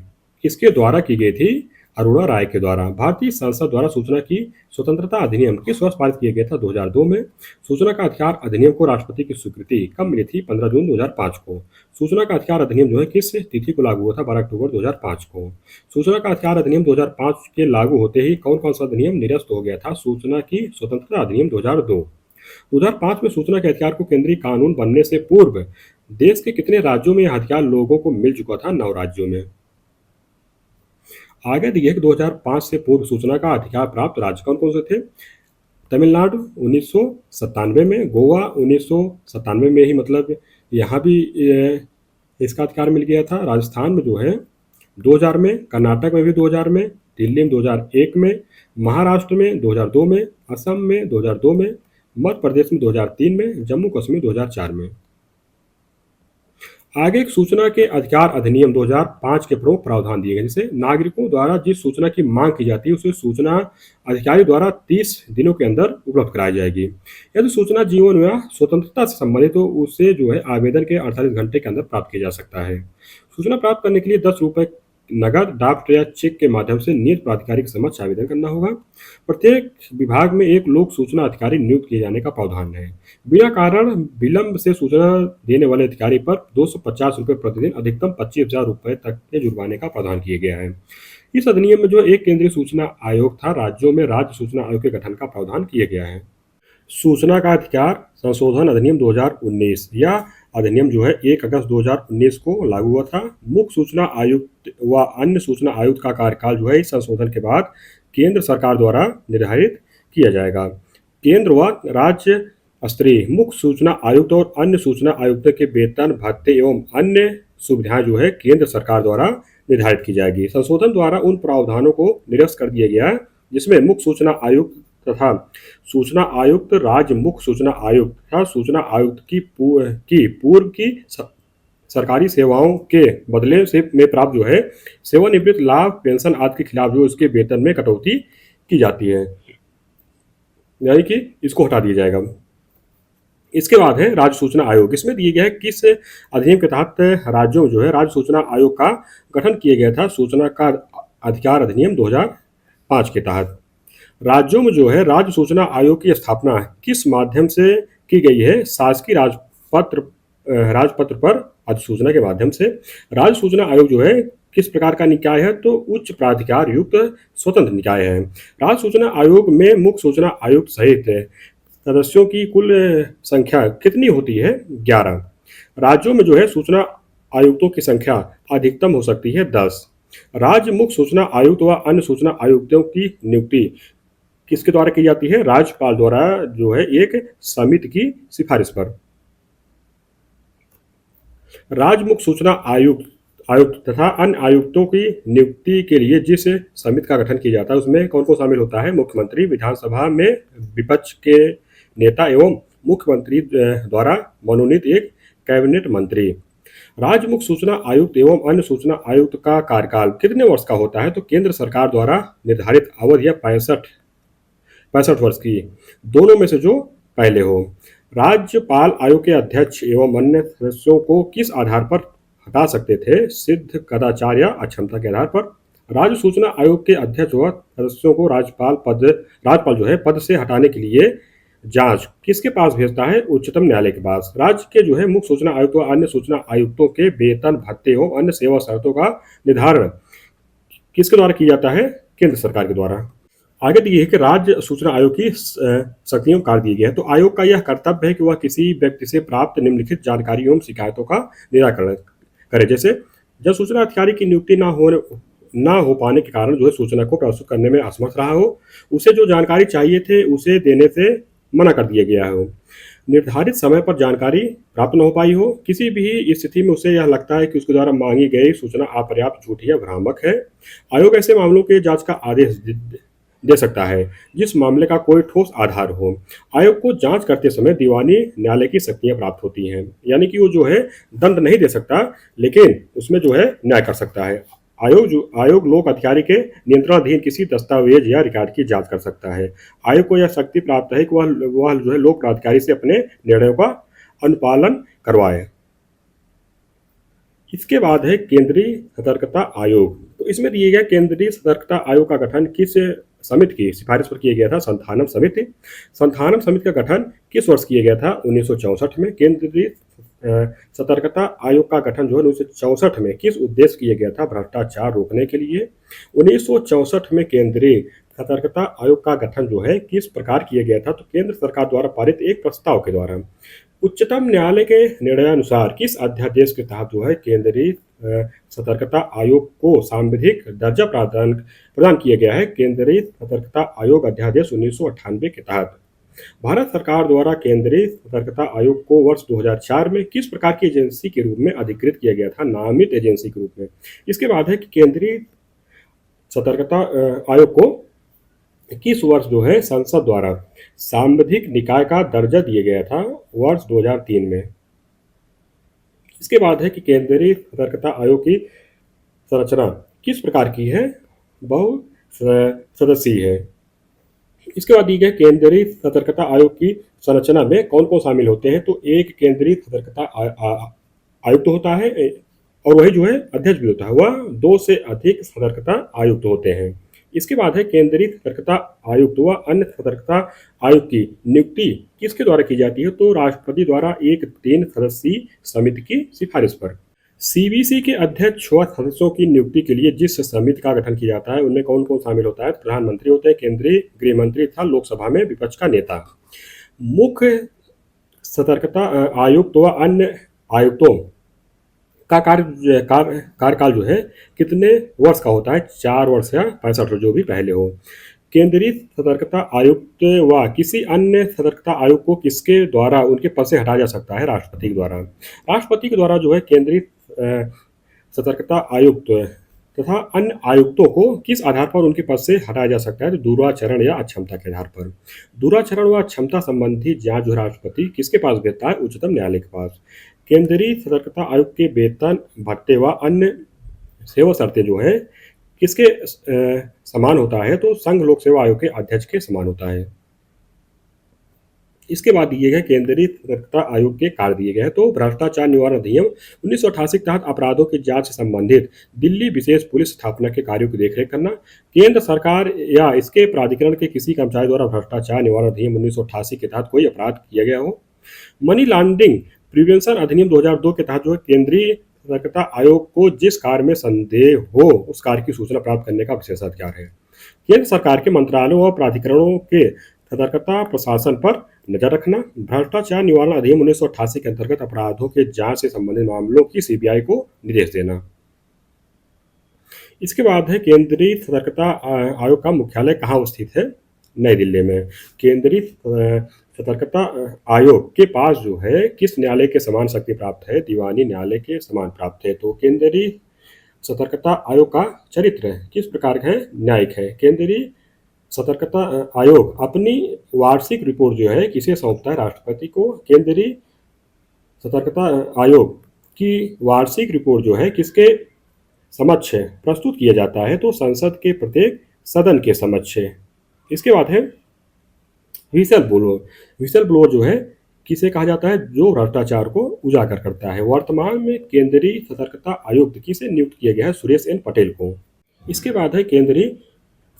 किसके द्वारा की गई थी? अरुणा राय के द्वारा। भारतीय संसद द्वारा सूचना की स्वतंत्रता अधिनियम किस वर्ष पारित किया गया था? 2002 में। सूचना का अधिकार अधिनियम को राष्ट्रपति की स्वीकृति कब मिली थी? 15 जून 2005 को। सूचना का अधिकार अधिनियम जो है किस तिथि को लागू हुआ था? 12 अक्टूबर 2005 को। सूचना का अधिकार अधिनियम 2005 के लागू होते ही कौन कौन सा अधिनियम निरस्त हो गया था? सूचना की स्वतंत्रता अधिनियम 2002। 2005 में सूचना के अधिकार को केंद्रीय कानून बनने से पूर्व देश के कितने राज्यों में यह अधिकार लोगों को मिल चुका था? 9 राज्यों में। आगे दिए कि 2005 से पूर्व सूचना का अधिकार प्राप्त राज्य कौन कौन से थे? तमिलनाडु 1997 में, गोवा 1997 में ही, मतलब यहाँ भी इसका अधिकार मिल गया था। राजस्थान में जो है 2000 में, कर्नाटक में भी 2000 में, दिल्ली में 2001 में, महाराष्ट्र में 2002 में, असम में 2002 में, मध्य प्रदेश में 2003 में, जम्मू कश्मीर 2004 में। आगे एक सूचना के अधिकार अधिनियम 2005 के प्रमुख प्रावधान दिए गए। जैसे नागरिकों द्वारा जिस सूचना की मांग की जाती है उसे सूचना अधिकारी द्वारा 30 दिनों के अंदर उपलब्ध कराई जाएगी। यदि सूचना जीवन या स्वतंत्रता से संबंधित हो उसे जो है आवेदन के 48 घंटे के अंदर प्राप्त किया जा सकता है। सूचना प्राप्त करने के लिए 10 रुपये नगद, ड्राफ्ट या चेक के माध्यम से नियत प्राधिकारी के समक्ष आवेदन करना होगा। प्रत्येक विभाग में एक लोक सूचना अधिकारी नियुक्त किए जाने का प्रावधान है। बिना कारण विलंब से सूचना देने वाले अधिकारी पर 250 रुपये प्रतिदिन, अधिकतम 25,000 रुपये तक के जुर्माने का प्रावधान किया गया है। इस अधिनियम में जो एक केंद्रीय सूचना आयोग था, राज्यों में राज्य सूचना आयोग के गठन का प्रावधान किया गया है। सूचना का अधिकार संशोधन अधिनियम 2019 या अधिनियम जो है 1 अगस्त 2019 को लागू हुआ था। मुख्य सूचना आयुक्त व अन्य सूचना आयुक्त का कार्यकाल जो है इस संशोधन के बाद केंद्र सरकार द्वारा निर्धारित किया जाएगा। केंद्र व राज्य स्तरीय मुख्य सूचना आयुक्त और अन्य सूचना आयुक्त के वेतन भत्ते एवं अन्य सुविधाएं जो है केंद्र सरकार द्वारा निर्धारित की जाएगी। संशोधन द्वारा उन प्रावधानों को निरस्त कर दिया गया जिसमें मुख्य सूचना आयुक्त तथा सूचना आयुक्त, राज्य मुख्य सूचना आयुक्त तथा सूचना आयुक्त की पूर्व की सरकारी सेवाओं के बदले से में प्राप्त जो है सेवानिवृत्त लाभ, पेंशन आदि के खिलाफ जो इसके वेतन में कटौती की जाती है, यानी कि इसको हटा दिया जाएगा। इसके बाद है राज्य सूचना आयोग। इसमें दिया गया है किस अधिनियम के तहत राज्यों में जो है राज्य सूचना आयोग का गठन किया गया था। सूचना का अधिकार अधिनियम 2005 के तहत राज्यों में जो है राज्य सूचना आयोग की स्थापना किस माध्यम से की गई है? शासकीय राजपत्र पर अधिसूचना के माध्यम से। राज्य सूचना आयोग जो है किस प्रकार का निकाय है? तो उच्च प्राधिकार युक्त स्वतंत्र निकाय है। राज्य सूचना आयोग में मुख्य सूचना आयुक्त सहित सदस्यों की कुल संख्या कितनी होती है? 11। राज्यों में जो है सूचना आयुक्तों की संख्या अधिकतम हो सकती है 10। राज्य मुख्य सूचना आयुक्त व अन्य सूचना आयुक्तों की नियुक्ति किसके द्वारा की जाती है? राज्यपाल द्वारा जो है एक समिति की सिफारिश पर। राज्य मुख्य सूचना आयुक्त तथा अन्य आयुक्तों की नियुक्ति के लिए जिस समिति का गठन किया जाता है उसमें कौन कौन शामिल होता है? मुख्यमंत्री, विधानसभा में विपक्ष के नेता एवं मुख्यमंत्री द्वारा मनोनीत एक कैबिनेट मंत्री। राज्य मुख्य सूचना आयुक्त एवं अन्य सूचना आयुक्त का कार्यकाल कितने वर्ष का होता है? तो केंद्र सरकार द्वारा निर्धारित अवधि या 65 वर्ष की, दोनों में से जो पहले हो। राज्यपाल आयोग के अध्यक्ष एवं अन्य सदस्यों को किस आधार पर हटा सकते थे? सिद्ध कदाचार या अक्षमता के आधार पर। राज्य सूचना आयोग के अध्यक्ष व सदस्यों को राज्यपाल जो है पद से हटाने के लिए जांच किसके पास भेजता है? उच्चतम न्यायालय के पास। राज्य के जो है मुख्य सूचना आयुक्त व अन्य सूचना आयुक्तों के वेतन भत्ते एवं अन्य सेवा शर्तों का निर्धारण किसके द्वारा किया जाता है? केंद्र सरकार के द्वारा। आगे दिए है कि राज्य सूचना आयोग की शक्तियों कार्य दिए गए हैं। तो आयोग का यह कर्तव्य है कि वह किसी व्यक्ति से प्राप्त निम्नलिखित जानकारी एवं शिकायतों का निराकरण करे। जैसे जब सूचना अधिकारी की नियुक्ति ना हो पाने के कारण जो है सूचना को प्रस्तुत करने में असमर्थ रहा हो, उसे जो जानकारी चाहिए थे उसे देने से मना कर दिया गया हो, निर्धारित समय पर जानकारी प्राप्त न हो पाई हो, किसी भी स्थिति में उसे यह लगता है कि उसके द्वारा मांगी गई सूचना अपर्याप्त, झूठी या भ्रामक है। आयोग ऐसे मामलों के जांच का आदेश दे सकता है जिस मामले का कोई ठोस आधार हो। आयोग को जांच करते समय दीवानी न्यायालय की शक्तियां प्राप्त होती हैं, यानी कि वो जो है दंड नहीं दे सकता लेकिन उसमें जो है न्याय कर सकता है। आयोग लोक अधिकारी के नियंत्रणाधीन किसी दस्तावेज या रिकॉर्ड की जांच कर सकता है। आयोग को यह शक्ति प्राप्त है कि वह जो है लोक प्राधिकारी से अपने निर्णयों का अनुपालन करवाए। इसके बाद है केंद्रीय सतर्कता आयोग। तो इसमें दिए गया केंद्रीय सतर्कता आयोग का गठन किस समिति की सिफारिश पर किया गया था? संथानम समिति। संथानम समिति का गठन किस वर्ष किया गया था? 1964 में। केंद्रीय सतर्कता आयोग का गठन जो है 1964 में किस उद्देश्य किया गया था? भ्रष्टाचार रोकने के लिए। 1964 में केंद्रीय सतर्कता आयोग का गठन जो है किस प्रकार किया गया था? तो केंद्र सरकार द्वारा पारित एक प्रस्ताव के द्वारा। उच्चतम न्यायालय के निर्णयानुसार किस अध्यादेश के तहत जो है केंद्रीय सतर्कता आयोग को सांविधिक दर्जा प्रदान किया गया है? केंद्रीय सतर्कता आयोग अध्यादेश 1998 के तहत। भारत सरकार द्वारा केंद्रीय सतर्कता आयोग को वर्ष 2004 में किस प्रकार की एजेंसी के रूप में अधिकृत किया गया था? नामित एजेंसी के रूप में। इसके बाद है कि केंद्रीय सतर्कता आयोग को किस वर्ष जो है संसद द्वारा सांविधिक निकाय का दर्जा दिया गया था? वर्ष 2003 में। इसके बाद है कि केंद्रीय सतर्कता आयोग की संरचना किस प्रकार की है? बहु सदस्यीय है। इसके बाद दी गई केंद्रीय सतर्कता आयोग की संरचना में कौन कौन शामिल होते हैं? तो एक केंद्रीय सतर्कता आयुक्त होता है और वही जो है अध्यक्ष भी होता है। वह 2 से अधिक सतर्कता आयुक्त होते हैं। इसके बाद है केंद्रीय सतर्कता आयुक्त व अन्य सतर्कता आयुक्त की नियुक्ति किसके द्वारा की जाती है? तो राष्ट्रपति द्वारा एक 3 सदस्यीय समिति की सिफारिश पर। सीबीसी के अध्यक्ष व सदस्यों की नियुक्ति के लिए जिस समिति का गठन किया जाता है उनमें कौन कौन शामिल होता है? प्रधानमंत्री होते हैं, केंद्रीय गृह मंत्री तथा लोकसभा में विपक्ष का नेता। मुख्य सतर्कता आयुक्त व अन्य आयुक्तों का कार्यकाल जो है कितने वर्ष का होता है? 4 वर्ष या 65 वर्ष, जो भी पहले हो। केंद्रीय सतर्कता आयुक्त व किसी अन्य सतर्कता आयुक्त को किसके द्वारा उनके पद से हटाया जा सकता है? राष्ट्रपति के द्वारा। राष्ट्रपति के द्वारा जो है केंद्रीय सतर्कता आयुक्त तथा अन्य आयुक्तों को किस आधार पर उनके पद से हटाया जा सकता है? तो दूराचरण या अक्षमता के आधार पर। दूराचरण व अक्षमता संबंधी जांच जो राष्ट्रपति किसके पास भेजता है? उच्चतम न्यायालय के पास। केंद्रीय सतर्कता आयुक्त के वेतन, भत्ते व अन्य सेवा शर्तें जो है किसके समान होता है? तो संघ लोक सेवा आयोग के अध्यक्ष के समान होता है। इसके बाद दिए गए केंद्रीय सतर्कता आयोग के कार्य दिए गए हैं। तो भ्रष्टाचार निवारण अधिनियम 1988 के तहत अपराधों की जांच से संबंधित दिल्ली विशेष पुलिस स्थापना के कार्यों की देखरेख करना। केंद्र सरकार या इसके प्राधिकरण के किसी कर्मचारी द्वारा भ्रष्टाचार निवारण अधिनियम 1988 के तहत कोई अपराध किया गया हो। मनी लॉन्ड्रिंग प्रिवेंशन अधिनियम 2002 के तहत जो है केंद्रीय सतर्कता आयोग को जिस कार्य में संदेह हो उस कार्य की सूचना प्राप्त करने का विशेषाधिकार है। केंद्र सरकार के मंत्रालयों और प्राधिकरणों के सतर्कता प्रशासन पर नजर रखना। भ्रष्टाचार निवारण अधिनियम 1988 के अंतर्गत अपराधों के जांच से संबंधित मामलों की सीबीआई को निर्देश देना। इसके बाद है केंद्रीय सतर्कता आयोग का मुख्यालय कहाँ स्थित है? नई दिल्ली में। केंद्रीय सतर्कता आयोग के पास जो है किस न्यायालय के समान शक्ति प्राप्त है? दीवानी न्यायालय के समान प्राप्त है। तो केंद्रीय सतर्कता आयोग का चरित्र किस प्रकार का है? न्यायिक है। केंद्रीय सतर्कता आयोग अपनी वार्षिक रिपोर्ट जो है किसे सौंपता है? राष्ट्रपति को। केंद्रीय सतर्कता आयोग की वार्षिक रिपोर्ट जो है किसके समक्ष प्रस्तुत किया जाता है? तो संसद के प्रत्येक सदन के समक्ष। इसके बाद है व्हिसल ब्लोअर। व्हिसल ब्लोअर जो है किसे कहा जाता है? जो भ्रष्टाचार को उजागर करता है। वर्तमान में केंद्रीय सतर्कता आयुक्त किसे नियुक्त किया गया है? सुरेश एन पटेल को। इसके बाद है केंद्रीय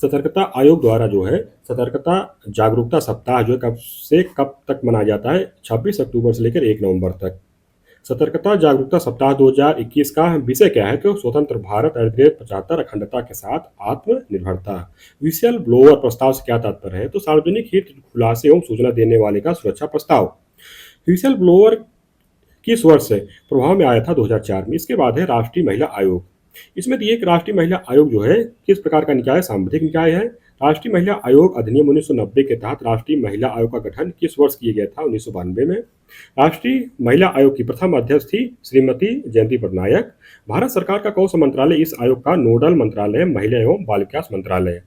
सतर्कता आयोग द्वारा जो है सतर्कता जागरूकता सप्ताह जो है कब से कब तक मनाया जाता है? 26 अक्टूबर से लेकर 1 नवंबर तक। सतर्कता जागरूकता सप्ताह 2021 का विषय क्या है? तो स्वतंत्र भारत 75 अखंडता के साथ आत्मनिर्भरता। व्हिसल ब्लोअर प्रस्ताव से क्या तात्पर्य है? तो सार्वजनिक हित खुलासे एवं सूचना देने वाले का सुरक्षा प्रस्ताव। व्हिसल ब्लोअर किस वर्ष प्रभाव में आया था? 2004 में। इसके बाद है राष्ट्रीय महिला आयोग। इसमें दिए कि राष्ट्रीय महिला आयोग जो है किस प्रकार का निकाय? सांविधिक निकाय है। राष्ट्रीय महिला आयोग अधिनियम 1990 के तहत राष्ट्रीय महिला आयोग का गठन किस वर्ष किया गया था? 1992 में। राष्ट्रीय महिला आयोग की प्रथम अध्यक्ष थी श्रीमती जयंती पटनायक। भारत सरकार का कौन सा मंत्रालय इस आयोग का नोडल मंत्रालय? महिला एवं बाल विकास मंत्रालय।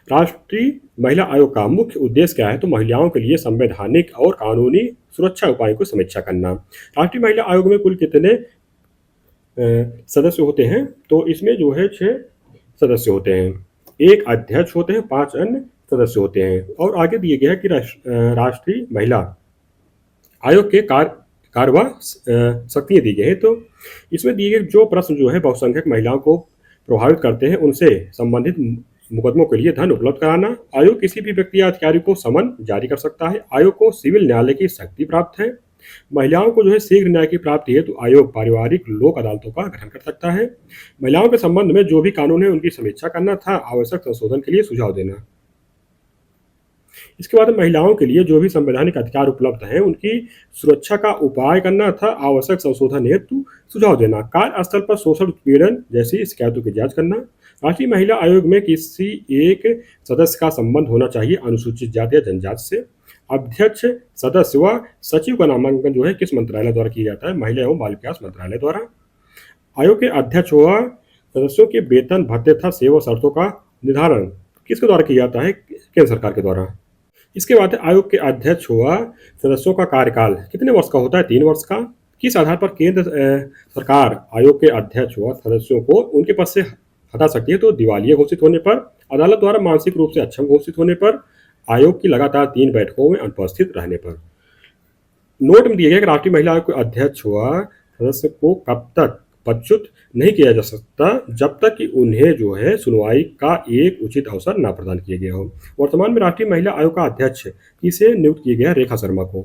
राष्ट्रीय महिला आयोग का मुख्य उद्देश्य क्या है? तो महिलाओं के लिए संवैधानिक और कानूनी सुरक्षा उपायों की समीक्षा करना। राष्ट्रीय महिला आयोग में कुल कितने सदस्य होते हैं? तो इसमें जो है 6 सदस्य होते हैं। एक अध्यक्ष होते हैं, 5 अन्य सदस्य होते हैं। और आगे दिए गया है कि राष्ट्रीय महिला आयोग के कार्य व शक्तियाँ दी गई है। तो इसमें दिए गए जो प्रश्न जो है बहुसंख्यक महिलाओं को प्रभावित करते हैं उनसे संबंधित मुकदमों के लिए धन उपलब्ध कराना। आयोग किसी भी व्यक्ति या अधिकारी को समन जारी कर सकता है। आयोग को सिविल न्यायालय की शक्ति प्राप्त है। महिलाओं को जो है शीघ्र न्याय की प्राप्ति है तो आयोग पारिवारिक लोक अदालतों का गठन कर सकता है। महिलाओं के संबंध में जो भी कानून है उनकी समीक्षा करना था, आवश्यक संशोधन के लिए सुझाव देना। इसके बाद महिलाओं के लिए जो भी संवैधानिक अधिकार उपलब्ध हैं उनकी सुरक्षा का उपाय करना था, आवश्यक संशोधन हेतु सुझाव देना। कार्यस्थल पर शोषण उत्पीड़न जैसी शिकायतों की जांच करना। राष्ट्रीय महिला आयोग में किसी एक सदस्य का संबंध होना चाहिए अनुसूचित जाति या जनजाति से। अध्यक्ष, सदस्य व सचिव का नामांकन जो है किस मंत्रालय द्वारा किया जाता है? महिला एवं बाल विकास मंत्रालय द्वारा। आयोग के अध्यक्ष व सदस्यों के वेतन, भत्ते तथा सेवा शर्तों का निर्धारण किसके द्वारा किया जाता है? केंद्र सरकार के द्वारा। इसके बाद आयोग के अध्यक्ष हुआ सदस्यों का कार्यकाल कितने वर्ष का होता है? 3 वर्ष का। किस आधार पर केंद्र सरकार आयोग के अध्यक्ष व सदस्यों को उनके पद से हटा सकती है? तो दिवालिया घोषित होने पर, अदालत द्वारा मानसिक रूप से अक्षम घोषित होने पर, आयोग की लगातार 3 बैठकों में अनुपस्थित रहने पर। नोट में दिया गया कि राष्ट्रीय महिला आयोग के अध्यक्ष हुआ सदस्य को कब तक पदच्युत नहीं किया जा सकता जब तक कि उन्हें जो है सुनवाई का एक उचित अवसर न प्रदान किया गया हो। वर्तमान में राष्ट्रीय महिला आयोग का अध्यक्ष किसे नियुक्त किया गया? रेखा शर्मा को।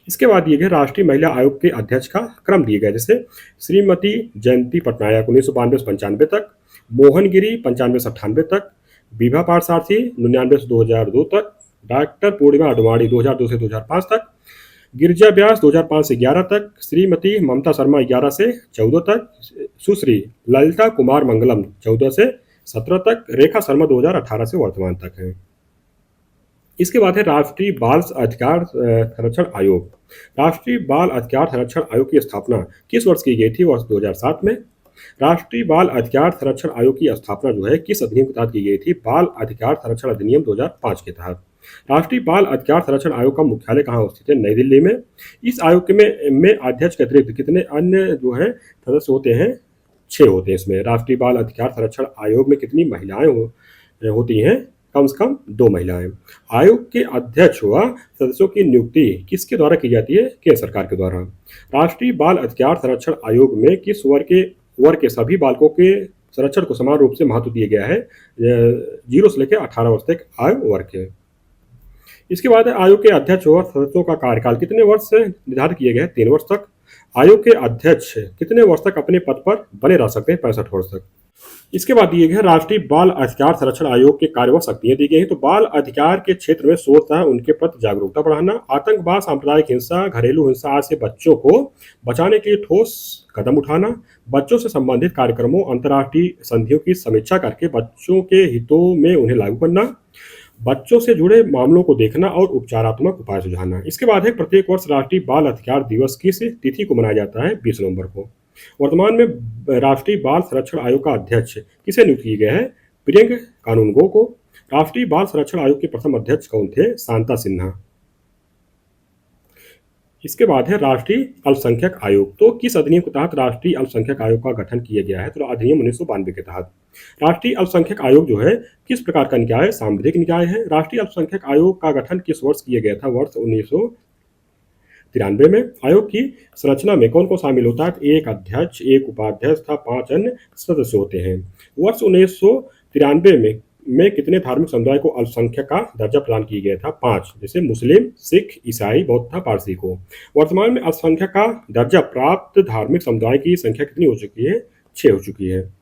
इसके बाद दिए गए राष्ट्रीय महिला आयोग के अध्यक्ष का क्रम दिए गए, जैसे श्रीमती जयंती पटनायक 1992 से 95 तक, मोहन गिरी 95 से 98 तक, विभा पारसारथी 99 से 2002 तक, डॉक्टर पूर्णिमा अडवाणी 2002 से 2005 तक, गिरिजा व्यास 2005 से 11 तक, श्रीमती ममता शर्मा 11 से 14 तक, सुश्री ललिता कुमार मंगलम 14 से 17 तक, रेखा शर्मा 2018 से वर्तमान तक है। इसके बाद है राष्ट्रीय बाल अधिकार संरक्षण आयोग। राष्ट्रीय बाल अधिकार संरक्षण आयोग की स्थापना किस वर्ष की गई थी? वर्ष 2007 में। राष्ट्रीय बाल अधिकार संरक्षण आयोग की स्थापना जो है किस अधिनियम के तहत की गई थी? बाल अधिकार संरक्षण अधिनियम 2005 के तहत। राष्ट्रीय बाल अधिकार संरक्षण आयोग का मुख्यालय कहाँ स्थित है? नई दिल्ली में। इस आयोग में अध्यक्ष के अतिरिक्त कितने अन्य जो है सदस्य होते हैं? 6 होते हैं इसमें। राष्ट्रीय बाल अधिकार संरक्षण आयोग में कितनी महिलाएं होती हैं? कम से कम 2 महिलाएं। आयोग के अध्यक्ष व सदस्यों की नियुक्ति किसके द्वारा की जाती है? केंद्र सरकार के द्वारा। राष्ट्रीय बाल अधिकार संरक्षण आयोग में किस वर्ग के सभी बालकों के संरक्षण को समान रूप से महत्व दिया गया है? 0 से लेकर 18 वर्ष तक आयु वर्ग है। इसके बाद आयोग के अध्यक्ष व सदस्यों का कार्यकाल कितने वर्ष से निर्धारित किए गए हैं? 3 वर्ष तक। आयोग के अध्यक्ष कितने वर्ष तक अपने पद पर बने रह सकते हैं? 65 वर्ष तक। इसके बाद दिए गए राष्ट्रीय बाल अधिकार संरक्षण आयोग के कार्य व शक्तियां दी गई हैं। तो बाल अधिकार के क्षेत्र में शोध है, उनके प्रति जागरूकता बढ़ाना, आतंकवाद, सांप्रदायिक हिंसा, घरेलू हिंसा आदि से बच्चों को बचाने के लिए ठोस कदम उठाना, बच्चों से संबंधित कार्यक्रमों, अंतर्राष्ट्रीय संधियों की समीक्षा करके बच्चों के हितों में उन्हें लागू करना, बच्चों से जुड़े मामलों को देखना और उपचारात्मक उपाय सुझाना। इसके बाद है प्रत्येक वर्ष राष्ट्रीय बाल अधिकार दिवस किस तिथि को मनाया जाता है? 20 नवंबर को। वर्तमान में राष्ट्रीय बाल संरक्षण आयोग का अध्यक्ष किसे नियुक्त किए गए हैं? प्रियंक कानूनगो को। राष्ट्रीय बाल संरक्षण आयोग के प्रथम अध्यक्ष कौन थे? शांता सिन्हा। इसके बाद है राष्ट्रीय अल्पसंख्यक आयोग। तो किस अधिनियम के तहत राष्ट्रीय अल्पसंख्यक आयोग का गठन किया गया है? तो अधिनियम 1992 के तहत। राष्ट्रीय अल्पसंख्यक आयोग जो है किस प्रकार का निकाय है? सांविधिक निकाय है। राष्ट्रीय अल्पसंख्यक आयोग का गठन किस वर्ष किया गया था? वर्ष 1993 में। आयोग की संरचना में कौन कौन शामिल होता है? एक अध्यक्ष, एक उपाध्यक्ष तथा 5 अन्य सदस्य होते हैं। वर्ष 1993 में कितने धार्मिक समुदाय को अल्पसंख्यक का दर्जा प्रदान किया गया था? 5, जैसे मुस्लिम, सिख, ईसाई, बौद्ध तथा पारसी को। वर्तमान में अल्पसंख्यक का दर्जा प्राप्त धार्मिक समुदाय की संख्या कितनी हो चुकी है? 6 हो चुकी है।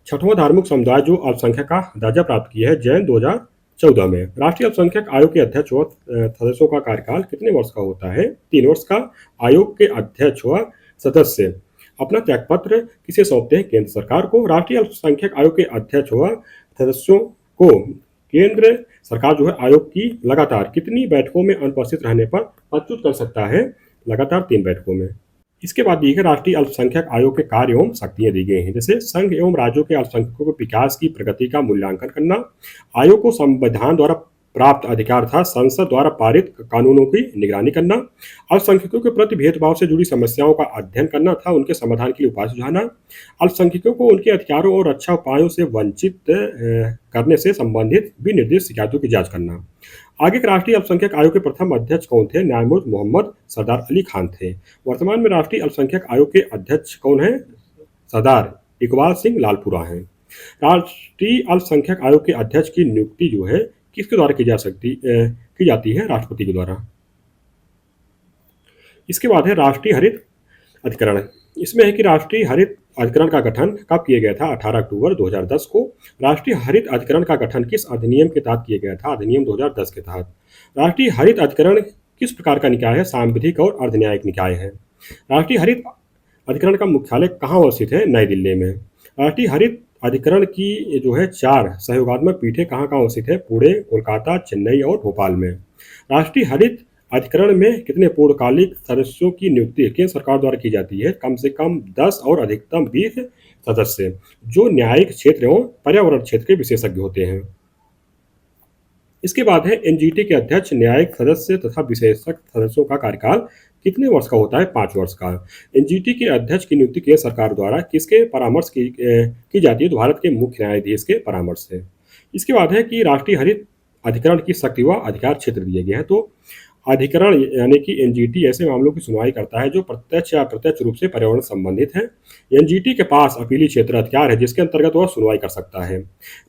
6वां धार्मिक समुदाय जो अल्पसंख्यक का दर्जा प्राप्त किया है, जैन, 2014 में। राष्ट्रीय अल्पसंख्यक आयोग के अध्यक्ष व सदस्यों का कार्यकाल कितने वर्ष का होता है? 3 वर्ष का। आयोग के अध्यक्ष व सदस्य अपना त्यागपत्र किसे सौंपते हैं? केंद्र सरकार को। राष्ट्रीय अल्पसंख्यक आयोग के अध्यक्ष व सदस्यों को केंद्र सरकार जो है आयोग की लगातार कितनी बैठकों में अनुपस्थित रहने पर पदच्युत कर सकता है? लगातार 3 बैठकों में। इसके बाद दी गई राष्ट्रीय अल्पसंख्यक आयोग के कार्य एवं शक्तियां दी गई हैं, जैसे संघ एवं राज्यों के अल्पसंख्यकों के विकास की प्रगति का मूल्यांकन करना, आयोग को संविधान द्वारा प्राप्त अधिकार था संसद द्वारा पारित कानूनों की निगरानी करना, अल्पसंख्यकों के प्रति भेदभाव से जुड़ी समस्याओं का अध्ययन करना था उनके समाधान के लिए उपाय सुझाना, अल्पसंख्यकों को उनके अधिकारों और रक्षा उपायों से वंचित करने से संबंधित विनिर्दिष्ट शिकायतों की जांच करना। आगे के राष्ट्रीय अल्पसंख्यक आयोग के प्रथम अध्यक्ष कौन थे? न्यायमूर्ति मोहम्मद सरदार अली खान थे। वर्तमान में राष्ट्रीय अल्पसंख्यक आयोग के अध्यक्ष कौन है? सरदार इकबाल सिंह लालपुरा हैं। राष्ट्रीय अल्पसंख्यक आयोग के अध्यक्ष की नियुक्ति जो है किसके द्वारा की जाती है? राष्ट्रपति के द्वारा। इसके बाद है राष्ट्रीय हरित अधिकरण। इसमें है कि राष्ट्रीय हरित अधिकरण का गठन कब किया गया था? 18 अक्टूबर 2010 को। राष्ट्रीय हरित अधिकरण का गठन किस अधिनियम के तहत किया गया था? अधिनियम 2010 के तहत। राष्ट्रीय हरित अधिकरण किस प्रकार का निकाय है? सांविधिक और अर्धन्यायिक निकाय है। राष्ट्रीय हरित अधिकरण का मुख्यालय कहाँ स्थित है? नई दिल्ली में। राष्ट्रीय हरित अधिकरण की जो है 4 सहयोगात्मक पीठें कहाँ स्थित है? पुणे, कोलकाता, चेन्नई और भोपाल में। राष्ट्रीय हरित अधिकरण में कितने पूर्णकालिक सदस्यों की नियुक्ति केंद्र सरकार द्वारा की जाती है? कम से कम 10 और अधिकतम 20 सदस्य जो न्यायिक क्षेत्र एवं पर्यावरण क्षेत्र के विशेषज्ञ होते हैं। इसके बाद है एनजीटी के अध्यक्ष, न्यायिक सदस्य तथा विशेषज्ञ सदस्यों का कार्यकाल कितने वर्ष का होता है? 5 वर्ष का। एनजीटी के अध्यक्ष की नियुक्ति केंद्र सरकार द्वारा किसके परामर्श की जाती है? तो भारत के मुख्य न्यायाधीश के परामर्श से। इसके बाद है कि राष्ट्रीय हरित अधिकरण की शक्ति व अधिकार क्षेत्र दिए गए हैं। तो अधिकरण यानी कि एनजीटी ऐसे मामलों की सुनवाई करता है जो प्रत्यक्ष या अप्रत्यक्ष रूप से पर्यावरण संबंधित है। एनजीटी के पास अपीली क्षेत्र अधिकार है जिसके अंतर्गत वह सुनवाई कर सकता है।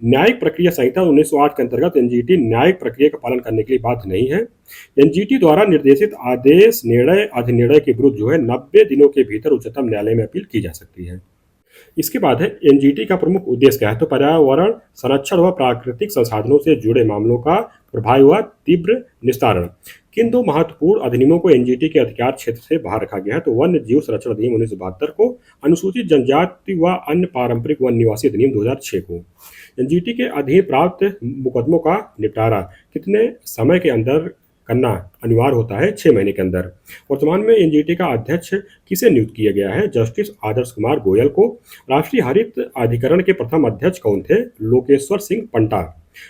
न्यायिक प्रक्रिया संहिता 1908 के अंतर्गत एनजीटी न्यायिक प्रक्रिया का पालन करने के लिए बाध्य नहीं है। एनजीटी द्वारा निर्देशित आदेश, निर्णय, अधिनिर्णय के विरुद्ध जो है 90 दिनों के भीतर उच्चतम न्यायालय में अपील की जा सकती है। इसके बाद है एनजीटी का प्रमुख उद्देश्य क्या है, तो पर्यावरण संरक्षण व प्राकृतिक संसाधनों से जुड़े मामलों का प्रभावी व तीव्र निस्तारण। किन दो महत्वपूर्ण अधिनियमों को एनजीटी के अधिकार क्षेत्र से बाहर रखा गया है, तो वन्य जीव संरक्षण अधिनियम 1972 को, अनुसूचित जनजाति व अन्य पारंपरिक वन निवासी अधिनियम 2006 को। एनजीटी के अधीन प्राप्त मुकदमों का निपटारा कितने समय के अंदर करना अनिवार्य होता है, 6 महीने के अंदर। वर्तमान में एनजीटी का अध्यक्ष किसे नियुक्त किया गया है, जस्टिस आदर्श कुमार गोयल को। राष्ट्रीय हरित अधिकरण के प्रथम अध्यक्ष कौन थे, लोकेश्वर सिंह पंटा।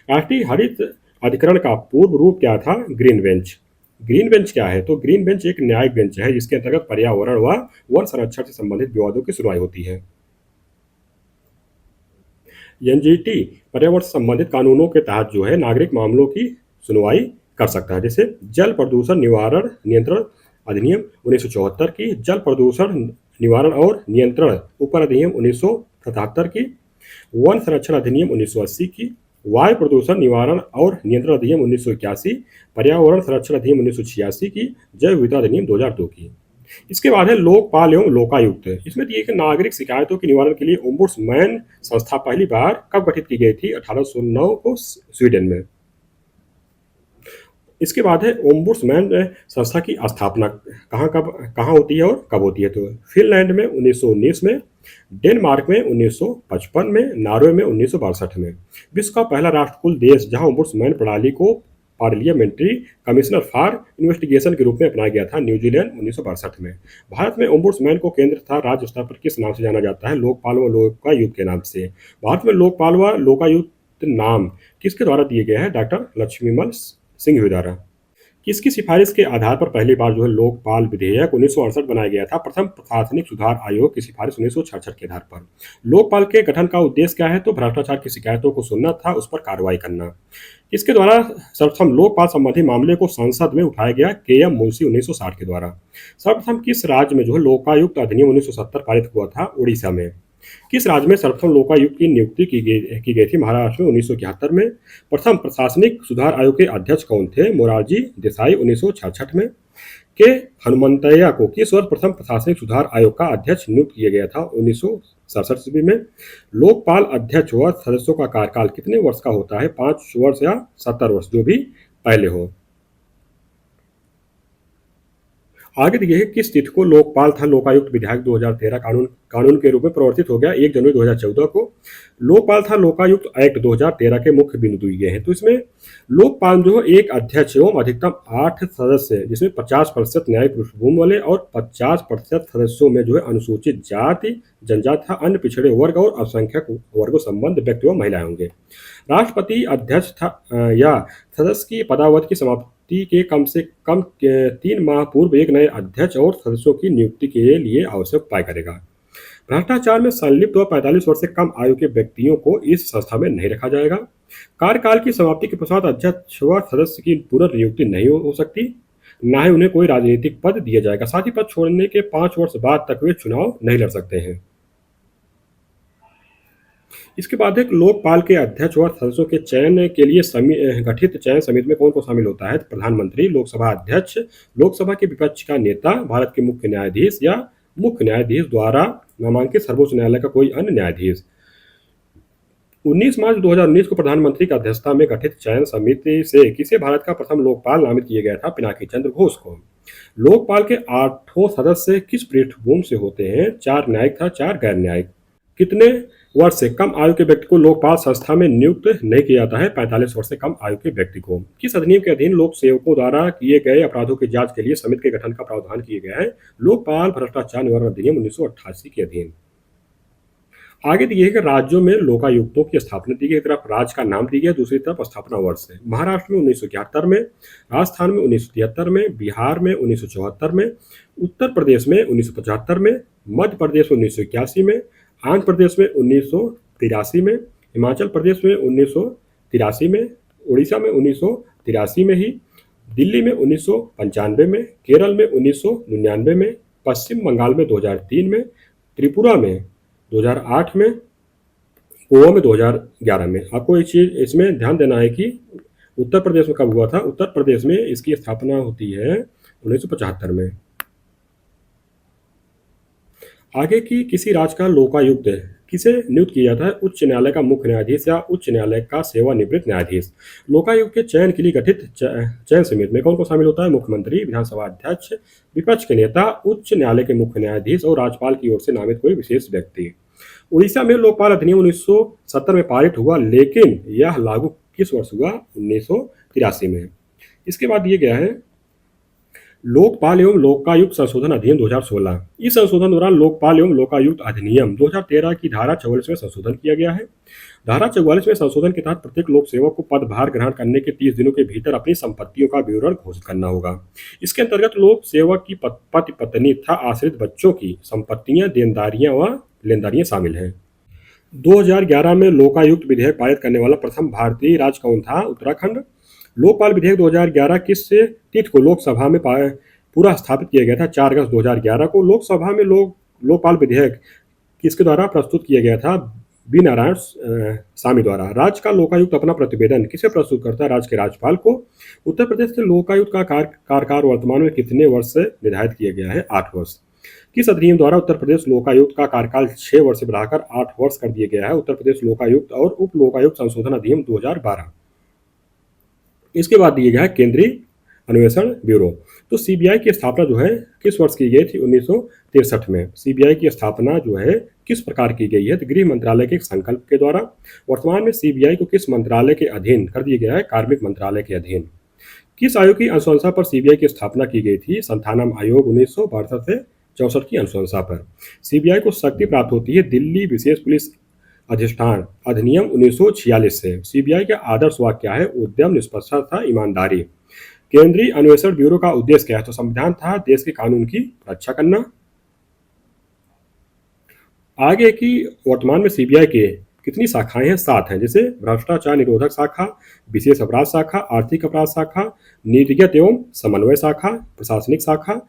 राष्ट्रीय हरित अधिकरण का पूर्व रूप क्या था, ग्रीन बेंच। ग्रीन बेंच क्या है, तो ग्रीन बेंच एक न्यायिक बेंच है जिसके अंतर्गत पर्यावरण व वन संरक्षण से संबंधित विवादों की सुनवाई होती है। एनजीटी पर्यावरण से संबंधित कानूनों के तहत जो है नागरिक मामलों की सुनवाई कर सकता है, जैसे जल प्रदूषण निवारण नियंत्रण अधिनियम 1974 की, जल प्रदूषण निवारण और नियंत्रण उपर अधिनियम 1977 की, वन संरक्षण अधिनियम 1980 की, वायु प्रदूषण निवारण और नियंत्रण अधिनियम 1981, पर्यावरण संरक्षण अधिनियम 1986 की, जैव विविधता अधिनियम 2002 की। इसके बाद है लोकपाल एवं लोकायुक्त। इसमें दिए गए नागरिक शिकायतों के निवारण के लिए ओम्बुड्समैन संस्था पहली बार कब गठित की गई थी, 1809 को स्वीडन में। इसके बाद है ओम्बुड्समैन संस्था की स्थापना कहाँ होती है और कब होती है, तो फिनलैंड में 1919 में, डेनमार्क में 1955 में, नॉर्वे में 1962 में। विश्व का पहला राष्ट्रकुल देश जहां ओम्बुड्समैन प्रणाली को पार्लियामेंट्री कमिश्नर फॉर इन्वेस्टिगेशन के रूप में अपनाया गया था, न्यूजीलैंड 1962 में। भारत में ओम्बुड्समैन को केंद्र तथा राज्य स्तर पर किस नाम से जाना जाता है, लोकपाल व लोकायुक्त के नाम से। भारत में लोकपाल व लोकायुक्त नाम किसके द्वारा दिए गए हैं, डॉक्टर लक्ष्मीमल सिंह द्वारा। किसकी सिफारिश के आधार पर पहली बार जो है लोकपाल विधेयक 1968 बनाया गया था, प्रथम प्रशासनिक सुधार आयोग की सिफारिश 1966 के आधार पर। लोकपाल के गठन का उद्देश्य क्या है, तो भ्रष्टाचार की शिकायतों को सुनना था, उस पर कार्रवाई करना। इसके द्वारा सर्वप्रथम लोकपाल संबंधी मामले को संसद में उठाया गया, के.एम. मुंशी 1960 के द्वारा। सर्वप्रथम किस राज्य में जो है लोकायुक्त अधिनियम 1970 पारित हुआ था, उड़ीसा में। किस राज्य में सर्वप्रथम लोकायुक्त की नियुक्ति की गई थी, महाराष्ट्र में 1971 में। प्रथम प्रशासनिक सुधार आयोग के अध्यक्ष कौन थे, मोरारजी देसाई 1966 में। के हनुमंतैया को किस वर्ष प्रथम प्रशासनिक सुधार आयोग का अध्यक्ष नियुक्त किया गया था, 1967 ईस्वी में। लोकपाल अध्यक्ष व सदस्यों का कार्यकाल कितने वर्ष का होता है, 5 वर्ष या 70 वर्ष, जो भी पहले हो। आगे देखिए किस तिथि को लोकपाल तथा लोकायुक्त विधेयक 2013 कानून के रूप में प्रवर्तित हो गया, 1 जनवरी 2014 को। लोकपाल तथा लोकायुक्त एक्ट 2013 के मुख्य बिंदु दिए हैं, तो इसमें लोकपाल जो है एक अध्यक्ष एवं अधिकतम 8 सदस्य, जिसमें 50% न्यायिक पृष्ठभूमि वाले और 50% सदस्यों में जो है अनुसूचित जाति जनजाति तथा अन्य पिछड़े वर्ग और अल्पसंख्यक वर्गों संबंध व्यक्ति व महिलाएं होंगे। राष्ट्रपति अध्यक्ष या सदस्य की पदावधि की समाप्ति के कम से कम 3 माह पूर्व एक नए अध्यक्ष और सदस्यों की नियुक्ति के लिए आवश्यक उपाय करेगा। भ्रष्टाचार में संलिप्त व 45 वर्ष से कम आयु के व्यक्तियों को इस संस्था में नहीं रखा जाएगा। कार्यकाल की समाप्ति के पश्चात अध्यक्ष व सदस्य की पुनर्नियुक्ति नहीं हो सकती, न ही उन्हें कोई राजनीतिक पद दिया जाएगा। साथ ही पद छोड़ने के 5 वर्ष बाद तक वे चुनाव नहीं लड़ सकते हैं। इसके बाद एक लोकपाल के अध्यक्ष व सदस्यों के चयन के लिए गठित चयन समिति में कौन कौन शामिल होता है, प्रधानमंत्री, लोकसभा अध्यक्ष, लोकसभा के विपक्ष का नेता, भारत के मुख्य न्यायाधीश या मुख्य न्यायाधीश द्वारा नामांकित सर्वोच्च न्यायालय का कोई अन्य न्यायाधीश। 19 मार्च 2019 को प्रधानमंत्री की अध्यक्षता में गठित चयन समिति से किसे भारत का प्रथम लोकपाल नामित किया गया था, पिनाकी चंद्र घोष को। लोकपाल के 8 सदस्य किस पृष्ठभूमि से होते हैं, 4 न्यायिक था, 4 गैर न्यायिक। कितने वर्ष से कम आयु के व्यक्ति को लोकपाल संस्था में नियुक्त नहीं किया जाता है, 45 वर्ष से कम आयु के व्यक्ति को। किस अधिनियम के अधीन लोक सेवकों द्वारा किए गए अपराधों की जांच के लिए समिति के गठन का प्रावधान किया गया है, लोकपाल भ्रष्टाचार निवारण अधिनियम 1988 के अधीन। आगे दिए गए राज्यों में लोकायुक्तों की स्थापना दी गई, एक तरफ राज्य का नाम दिया गया, दूसरी तरफ स्थापना वर्ष है। महाराष्ट्र में 1971 में, राजस्थान में 1973 में, बिहार में 1974 में, उत्तर प्रदेश में 1975 में, मध्य प्रदेश में 1981 में, आंध्र प्रदेश में 1983 में, हिमाचल प्रदेश में 1983 में, उड़ीसा में 1983 में ही, दिल्ली में 1995 में, केरल में 1999 में, पश्चिम बंगाल में 2003 में, त्रिपुरा में 2008 में, गोवा में 2011 में। आपको एक चीज़ इसमें ध्यान देना है कि उत्तर प्रदेश में कब हुआ था, उत्तर प्रदेश में इसकी स्थापना होती है 1975 में। आगे की किसी राज्य का लोकायुक्त किसे नियुक्त किया जाता है? उच्च न्यायालय का मुख्य न्यायाधीश या उच्च न्यायालय का सेवानिवृत्त न्यायाधीश। लोकायुक्त के चयन के लिए गठित चयन समिति में कौन कौन शामिल होता है? मुख्यमंत्री, विधानसभा अध्यक्ष, विपक्ष के नेता, उच्च न्यायालय के मुख्य न्यायाधीश और राज्यपाल की ओर से नामित कोई विशेष व्यक्ति। उड़ीसा में लोकपाल अधिनियम 1970 में पारित हुआ, लेकिन यह लागू किस वर्ष हुआ? 1983 में। इसके बाद दिए गया है लोकपाल एवं लोकायुक्त संशोधन अधिनियम 2016। इस संशोधन दौरान लोकपाल एवं लोकायुक्त अधिनियम 2013 की धारा 44 में संशोधन किया गया है। धारा 44 में संशोधन के तहत प्रत्येक लोक सेवक को पदभार ग्रहण करने के 30 दिनों के भीतर अपनी संपत्तियों का विवरण घोषित करना होगा। इसके अंतर्गत लोक सेवक की पति पत्नी तथा आश्रित बच्चों की संपत्तियां, देनदारियां व लेनदारियां शामिल हैं। 2011 में लोकायुक्त विधेयक पारित करने वाला प्रथम भारतीय राज्य कौन था? उत्तराखंड। लोकपाल विधेयक 2011 किस तिथि को लोकसभा में पूरा स्थापित किया गया था? 4 अगस्त 2011 को लोकसभा में लोकपाल विधेयक किसके द्वारा प्रस्तुत किया गया था? बी नारायण स्वामी द्वारा। राज्य का लोकायुक्त अपना प्रतिवेदन किसे प्रस्तुत करता है? राज्य के राज्यपाल को। उत्तर प्रदेश से लोकायुक्त का कार्यकाल वर्तमान में कितने वर्ष से निर्धारित किया गया है? 8 वर्ष। किस अधिनियम द्वारा उत्तर प्रदेश लोकायुक्त का कार्यकाल 6 वर्ष से बढ़ाकर 8 वर्ष कर दिया गया है? उत्तर प्रदेश लोकायुक्त और उप लोकायुक्त संशोधन अधिनियम 2012। इसके बाद दिया गया है केंद्रीय अन्वेषण ब्यूरो। तो सीबीआई की स्थापना जो है किस वर्ष की गई थी? 1963 में। सीबीआई की स्थापना जो है किस प्रकार की गई है? तो गृह मंत्रालय के संकल्प के द्वारा। वर्तमान में सीबीआई को किस मंत्रालय के अधीन कर दिया गया है? कार्मिक मंत्रालय के अधीन। किस आयोग की अनुशंसा पर सीबीआई की स्थापना की गई थी? संथानम आयोग 1962 से 64 की अनुशंसा पर। सीबीआई को शक्ति प्राप्त होती है दिल्ली विशेष पुलिस अधिष्ठान अधिनियम 1946 से। सीबीआई का आदर्श वाक्य क्या है? उद्यम, निष्पक्षता, ईमानदारी। केंद्रीय अन्वेषण ब्यूरो का उद्देश्य क्या है? तो संविधान था देश के कानून की रक्षा करना। आगे की वर्तमान में सीबीआई के कितनी शाखाएं हैं? 7 हैं। जैसे भ्रष्टाचार निरोधक शाखा, विशेष अपराध शाखा, आर्थिक अपराध शाखा, नीतिगत एवं समन्वय शाखा, प्रशासनिक शाखा,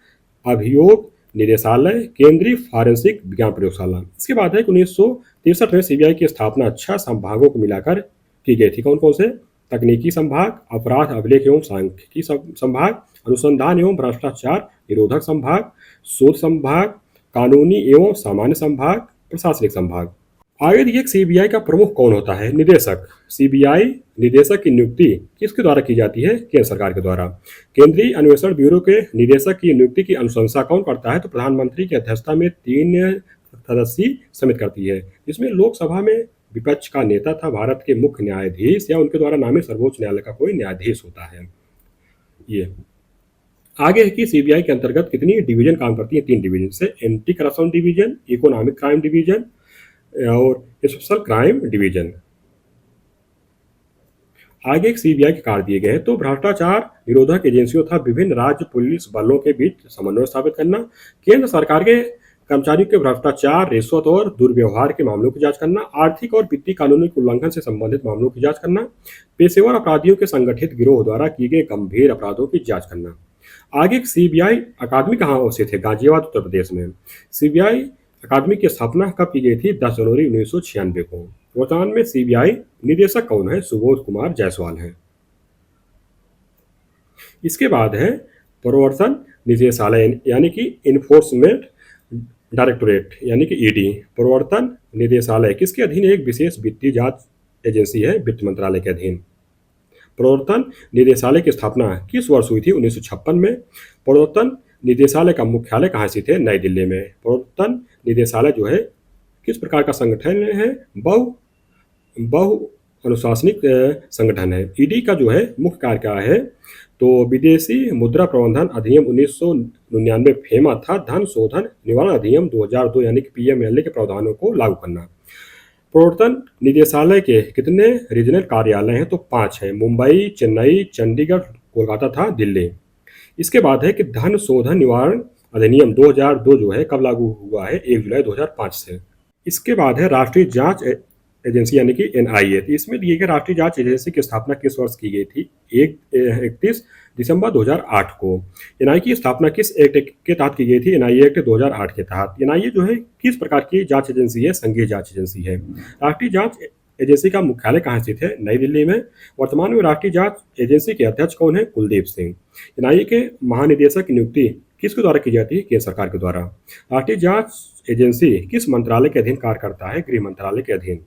अभियोग निदेशालय, केंद्रीय फॉरेंसिक विज्ञान प्रयोगशाला। इसके बाद है 1963 में सीबीआई की स्थापना 6 संभागों को मिलाकर की गई थी। कौन कौन से? तकनीकी संभाग, अपराध अभिलेख एवं सांख्यिकी संभाग, अनुसंधान एवं भ्रष्टाचार निरोधक संभाग, शोध संभाग, कानूनी एवं सामान्य संभाग, प्रशासनिक संभाग। आगे देखिए सीबीआई का प्रमुख कौन होता है? निदेशक। सीबीआई निदेशक की नियुक्ति किसके द्वारा की जाती है? केंद्र सरकार के द्वारा। केंद्रीय अन्वेषण ब्यूरो के निदेशक की नियुक्ति की अनुशंसा कौन करता है? तो प्रधानमंत्री की अध्यक्षता में 3 सदस्यीय समिति करती है, जिसमें लोकसभा में विपक्ष का नेता था भारत के मुख्य न्यायाधीश या उनके द्वारा नामित सर्वोच्च न्यायालय का कोई न्यायाधीश होता है। ये आगे है कि सीबीआई के अंतर्गत कितनी डिवीजन काम करती है? 3 डिवीजन से। Anti corruption division, economic crime division और स्पेशल क्राइम डिवीजन। आगे एक सीबीआई के कार्य दिए गए हैं। तो भ्रष्टाचार निरोधक एजेंसियों तथा विभिन्न राज्य पुलिस बलों के बीच समन्वय स्थापित करना, केंद्र सरकार के कर्मचारियों के भ्रष्टाचार, रिश्वत और दुर्व्यवहार के मामलों की जांच करना, आर्थिक और वित्तीय कानूनों के उल्लंघन से संबंधित मामलों की जांच करना, पेशेवर अपराधियों के संगठित गिरोह द्वारा किए गए गंभीर अपराधों की जांच करना। आगे सीबीआई अकादमी कहाँ स्थित है? गाजियाबाद, उत्तर प्रदेश में। सीबीआई अकादमी की स्थापना कब की गई थी? 10 जनवरी 1996 को। वर्तमान में सीबीआई निदेशक कौन है? सुबोध कुमार जायसवाल हैं। इसके बाद है प्रवर्तन निदेशालय यानी कि इन्फोर्समेंट डायरेक्टोरेट यानी कि ईडी। प्रवर्तन निदेशालय किसके अधीन? एक विशेष वित्तीय जांच एजेंसी है, वित्त मंत्रालय के अधीन। प्रवर्तन निदेशालय की स्थापना किस वर्ष हुई थी? 1956 में। प्रवर्तन निदेशालय का मुख्यालय कहाँ स्थित है? नई दिल्ली में। प्रवर्तन निदेशालय जो है किस प्रकार का संगठन है? बहु अनुशासनिक संगठन है। ईडी का जो है मुख्य कार्य क्या है? तो विदेशी मुद्रा प्रबंधन अधिनियम 1999 फेमा था धन शोधन निवारण अधिनियम 2002 यानी कि पीएमएलए के प्रावधानों को लागू करना। प्रवर्तन निदेशालय के कितने रीजनल कार्यालय हैं? तो 5 हैं। मुंबई, चेन्नई, चंडीगढ़, कोलकाता था दिल्ली। इसके बाद है कि धन शोधन निवारण अधिनियम 2002 जो है कब लागू हुआ है? 1 जुलाई 2005 से। इसके बाद है राष्ट्रीय जांच एजेंसी यानी कि एनआईए। इसमें दिए गए राष्ट्रीय जांच एजेंसी की स्थापना किस वर्ष की गई थी? 31 दिसंबर 2008 को। एनआईए की स्थापना किस एक्ट के तहत की गई थी? एनआईए एक्ट 2008 के तहत। एनआईए जो है किस प्रकार की जांच एजेंसी है? संघीय जांच एजेंसी है। राष्ट्रीय जांच एजेंसी का मुख्यालय कहाँ स्थित है? नई दिल्ली में। वर्तमान में राष्ट्रीय जांच एजेंसी के अध्यक्ष कौन है? कुलदीप सिंह। एनआईए के महानिदेशक की नियुक्ति किसके द्वारा की जाती है? केंद्र सरकार के द्वारा। राष्ट्रीय जांच एजेंसी किस मंत्रालय के अधीन कार्य करता है? गृह मंत्रालय के अधीन।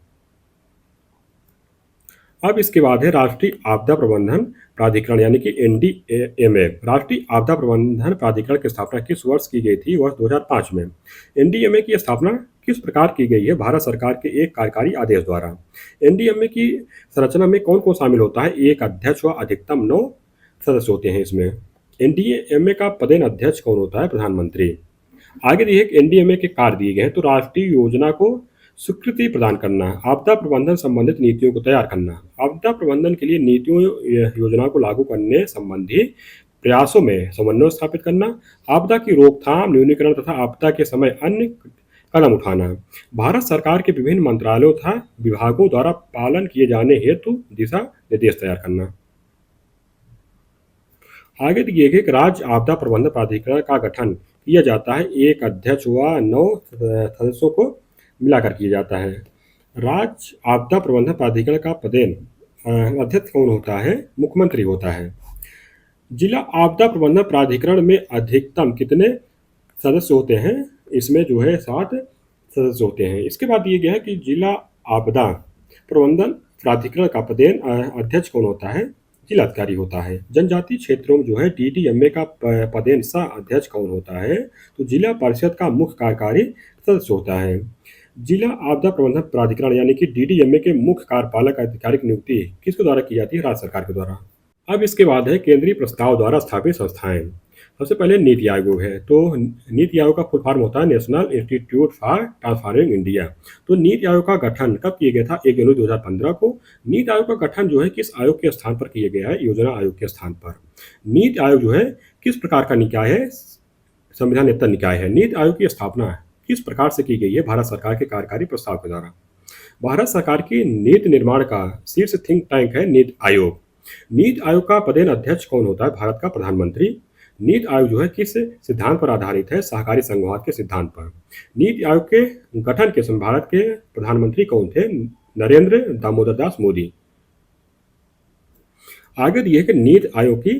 अब इसके बाद है राष्ट्रीय आपदा प्रबंधन प्राधिकरण यानी कि एनडीएमए। राष्ट्रीय आपदा प्रबंधन प्राधिकरण की स्थापना किस वर्ष की गई थी? वर्ष 2005 में। एनडीएमए की स्थापना किस प्रकार की गई है? भारत सरकार के एक कार्यकारी आदेश द्वारा। एनडीएमए की संरचना में कौन कौन शामिल होता है? एक अध्यक्ष व अधिकतम 9 सदस्य होते हैं इसमें। एनडीएमए का पदेन अध्यक्ष कौन होता है? प्रधानमंत्री। आगे दिए एनडीएमए के कार्य दिए गए हैं। तो राष्ट्रीय योजना को स्वीकृति प्रदान करना, आपदा प्रबंधन संबंधित नीतियों को तैयार करना, आपदा प्रबंधन के लिए नीतियों योजनाओं को लागू करने संबंधी प्रयासों में समन्वय स्थापित करना, आपदा की रोकथाम न्यूनीकरण तथा आपदा के समय अन्य कदम उठाना, भारत सरकार के विभिन्न मंत्रालयों तथा विभागों द्वारा पालन किए जाने हेतु दिशा निर्देश तैयार करना। आगे दिए गए कि राज्य आपदा प्रबंधन प्राधिकरण का गठन किया जाता है। एक अध्यक्ष व 9 सदस्यों को मिलाकर किया जाता है। राज्य आपदा प्रबंधन प्राधिकरण का पदेन अध्यक्ष कौन होता है? मुख्यमंत्री होता है। जिला आपदा प्रबंधन प्राधिकरण में अधिकतम कितने सदस्य होते हैं? इसमें जो है 7 सदस्य होते हैं। इसके बाद दिए गया है कि जिला आपदा प्रबंधन प्राधिकरण का पदेन अध्यक्ष कौन होता है? जिलाधिकारी होता है। जनजातीय क्षेत्रों में जो है डीडीएमए का पदेन सह अध्यक्ष कौन होता है? तो जिला परिषद का मुख्य कार्यकारी सदस्य होता है। जिला आपदा प्रबंधन प्राधिकरण यानी कि डीडीएमए के मुख्य कार्यपालक अधिकारी की नियुक्ति किसके द्वारा की जाती है? राज्य सरकार के द्वारा। अब इसके बाद है केंद्रीय प्रस्ताव द्वारा स्थापित संस्थाएं। सबसे पहले नीति आयोग है। तो नीति आयोग का फुल फॉर्म होता है national institute for transforming India. तो नीति आयोग का गठन कब किया गया था? 1 जनवरी 2015 को। नीति आयोग का गठन जो है किस आयोग के स्थान पर किया गया है? योजना आयोग के स्थान पर। नीति आयोग जो है किस प्रकार का निकाय है? संविधानेतर निकाय है। नीति आयोग की स्थापना किस प्रकार से की गई है? भारत सरकार के कार्यकारी प्रस्ताव के द्वारा। भारत सरकार की नीति निर्माण का शीर्ष थिंक टैंक है नीति आयोग। नीति आयोग का पदेन अध्यक्ष कौन होता है? भारत का प्रधानमंत्री। नीति आयोग जो है किस सिद्धांत पर आधारित है? सहकारी संघवाद के सिद्धांत पर। नीति आयोग के गठन के समय भारत के प्रधानमंत्री कौन थे? नरेंद्र दामोदर दास मोदी। आगे दिए कि नीति आयोग की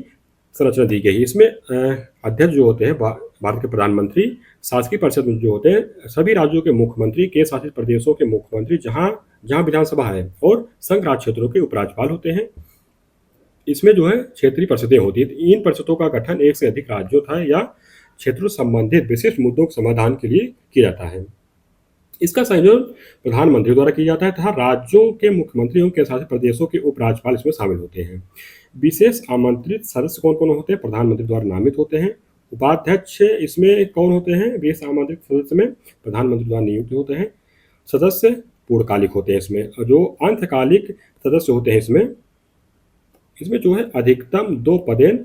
संरचना दी गई। इसमें अध्यक्ष जो होते हैं भारत के प्रधानमंत्री, शासकीय परिषद में जो होते हैं सभी राज्यों के मुख्यमंत्री, केंद्र शासित प्रदेशों के मुख्यमंत्री जहां जहां विधानसभा है, और संघ राज्य क्षेत्रों के उपराज्यपाल होते हैं। इसमें जो है क्षेत्रीय परिषदें होती है। इन परिषदों का गठन एक से अधिक राज्यों था या क्षेत्रों संबंधित विशिष्ट मुद्दों के समाधान के लिए किया जाता है। इसका संयोजन प्रधानमंत्री द्वारा किया जाता है तथा राज्यों के मुख्यमंत्रियों के साथ प्रदेशों के उपराज्यपाल इसमें शामिल होते हैं। विशेष आमंत्रित सदस्य कौन कौन होते हैं? प्रधानमंत्री द्वारा नामित होते हैं। उपाध्यक्ष इसमें कौन होते हैं? विशेष आमंत्रित सदस्य में प्रधानमंत्री द्वारा नियुक्त होते हैं। सदस्य पूर्णकालिक होते हैं इसमें। जो अंशकालिक सदस्य होते हैं इसमें जो है अधिकतम 2 पदेन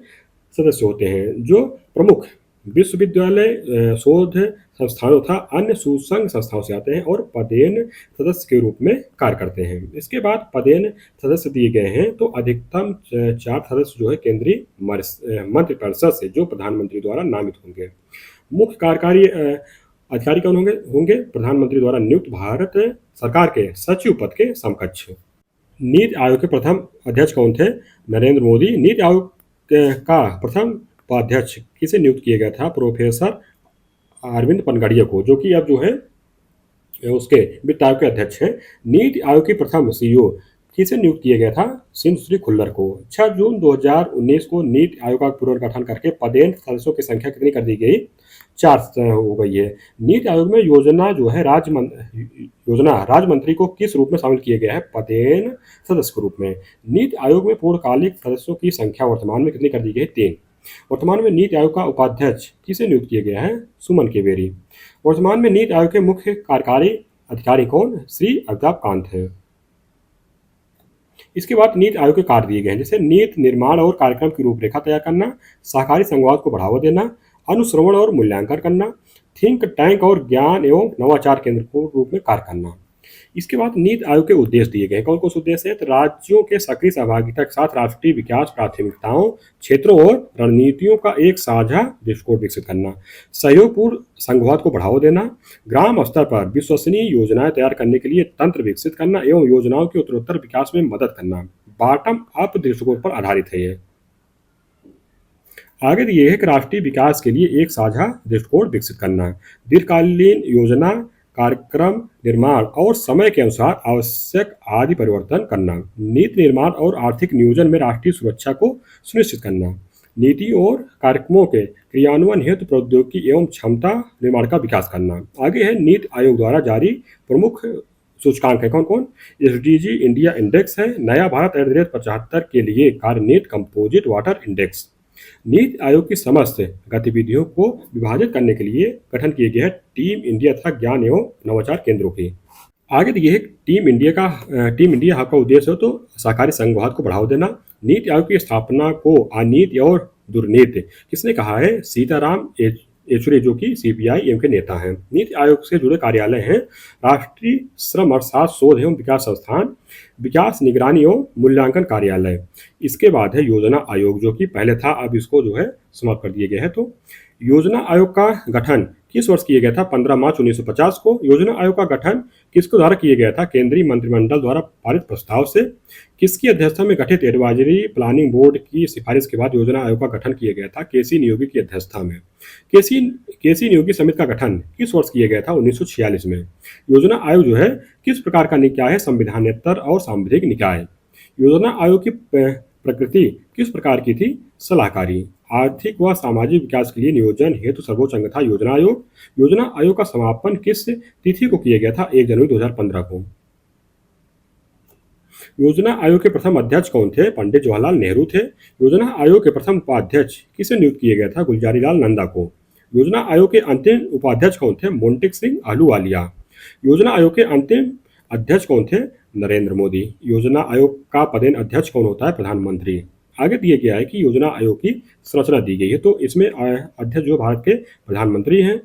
सदस्य होते हैं जो प्रमुख विश्वविद्यालय शोध संस्थानों तथा अन्य सुसंघ संस्थाओं से आते हैं और पदेन सदस्य के रूप में कार्य करते हैं। इसके बाद पदेन सदस्य दिए गए हैं। तो अधिकतम 4 सदस्य जो है केंद्रीय मंत्रिपरिषद से जो प्रधानमंत्री द्वारा नामित होंगे। मुख्य कार्यकारी अधिकारी कौन होंगे? प्रधानमंत्री द्वारा नियुक्त भारत सरकार के सचिव पद के समकक्ष। नीति आयोग के प्रथम अध्यक्ष कौन थे? नरेंद्र मोदी। नीति आयोग का प्रथम उपाध्यक्ष किसे नियुक्त किया गया था? प्रोफेसर अरविंद पनगड़िया को, जो कि अब जो है उसके वित्त आयोग के अध्यक्ष हैं। नीति आयोग की प्रथम सीईओ किसे नियुक्त किया गया था? सिंधुश्री खुल्लर को। 6 जून 2019 को नीति आयोग का पुनर्गठन करके पदेन सदस्यों की संख्या कितनी कर दी गई? 4 हो गई है। नीति आयोग में योजना जो है राज्य मंत्री को किस रूप में शामिल किया गया है? पदेन सदस्य के रूप में। नीति आयोग में पूर्णकालिक सदस्यों की संख्या वर्तमान में कितनी कर दी गई है? 3। वर्तमान में नीति आयोग का उपाध्यक्ष किसे नियुक्त किया गया है? सुमन केवेरी। वर्तमान में नीति आयोग के मुख्य कार्यकारी अधिकारी कौन? श्री अमिताभ कांत है। इसके बाद नीति आयोग के कार्य दिए गए हैं, जैसे नीति निर्माण और कार्यक्रम की रूपरेखा तैयार करना, सहकारी संघवाद को बढ़ावा देना, अनुश्रवण और मूल्यांकन करना, थिंक टैंक और ज्ञान एवं नवाचार केंद्र को रूप में कार्य करना। इसके बाद नीति आयोग के उद्देश्य दिए गए। कौन कौन से उद्देश्य है? तो राज्यों के सक्रिय सहभागिता के साथ राष्ट्रीय विकास प्राथमिकताओं, क्षेत्रों और रणनीतियों का एक साझा दृष्टिकोण विकसित करना, सहयोगपूर्ण संघवाद को बढ़ावा देना, ग्राम स्तर पर विश्वसनीय योजनाएं तैयार करने के लिए तंत्र विकसित करना एवं योजनाओं के उत्तरोत्तर विकास में मदद करना। बॉटम अप दृष्टिकोण पर आधारित है ये। आगे दिए है कि राष्ट्रीय विकास के लिए एक साझा दृष्टिकोण विकसित करना, दीर्घकालीन योजना, कार्यक्रम निर्माण और समय के अनुसार आवश्यक आदि परिवर्तन करना, नीति निर्माण और आर्थिक नियोजन में राष्ट्रीय सुरक्षा को सुनिश्चित करना, नीति और कार्यक्रमों के क्रियान्वयन हेतु प्रौद्योगिकी एवं क्षमता निर्माण का विकास करना। आगे है नीति आयोग द्वारा जारी प्रमुख सूचकांक है, कौन कौन? एसडीजी इंडिया इंडेक्स है, नया भारत @75 के लिए कार्यनीति composite water index. NITI Aayog की समस्त गतिविधियों को विभाजित करने के लिए गठन किए गए है टीम इंडिया तथा ज्ञान एवं नवाचार केंद्रों की। आगे दिए है टीम इंडिया आपका उद्देश्य हो तो सहकारी संघवाद को बढ़ावा देना। नीति आयोग की स्थापना को अनीति और दुर्नीति किसने कहा है? सीताराम येचुरी, जो कि सीपीआई एम के नेता हैं। नीति आयोग से जुड़े कार्यालय हैं राष्ट्रीय श्रम अर्थात शोध एवं विकास संस्थान, विकास निगरानी एवं मूल्यांकन कार्यालय। इसके बाद है योजना आयोग, जो कि पहले था, अब इसको जो है समाप्त कर दिए गए हैं। तो योजना आयोग का गठन किस वर्ष किया गया था? 15 मार्च 1950 को। योजना आयोग का गठन किसके द्वारा किया गया था? केंद्रीय मंत्रिमंडल द्वारा पारित प्रस्ताव से। किसकी अध्यक्षता में गठित एडवाइजरी प्लानिंग बोर्ड की सिफारिश के बाद योजना आयोग का गठन किया गया था? केसी नियोगी की अध्यक्षता में। केसी नियोगी समिति का गठन किस वर्ष किया गया था? 1946 में। योजना आयोग जो है किस प्रकार का निकाय है? संविधानेतर और सांविधिक निकाय। योजना आयोग की प्रकृति किस प्रकार की थी? सलाहकारी। आर्थिक व सामाजिक विकास के लिए नियोजन हेतु सर्वोच्च अंग था योजना आयोग। योजना आयोग का समापन किस तिथि को किया गया था? 1 जनवरी 2015 को। योजना आयोग के प्रथम अध्यक्ष कौन थे? पंडित जवाहरलाल नेहरू थे। योजना आयोग के प्रथम उपाध्यक्ष किसे नियुक्त किया गया था? गुलजारी लाल नंदा को। योजना आयोग के अंतिम उपाध्यक्ष कौन थे? मोंटेक सिंह अहलूवालिया। योजना आयोग के अंतिम अध्यक्ष कौन थे? नरेंद्र मोदी। योजना आयोग का पदेन अध्यक्ष कौन होता है? प्रधानमंत्री। आगे दिया गया है कि योजना आयोग की संरचना दी गई है, तो इसमें अध्यक्ष जो भारत के प्रधानमंत्री हैं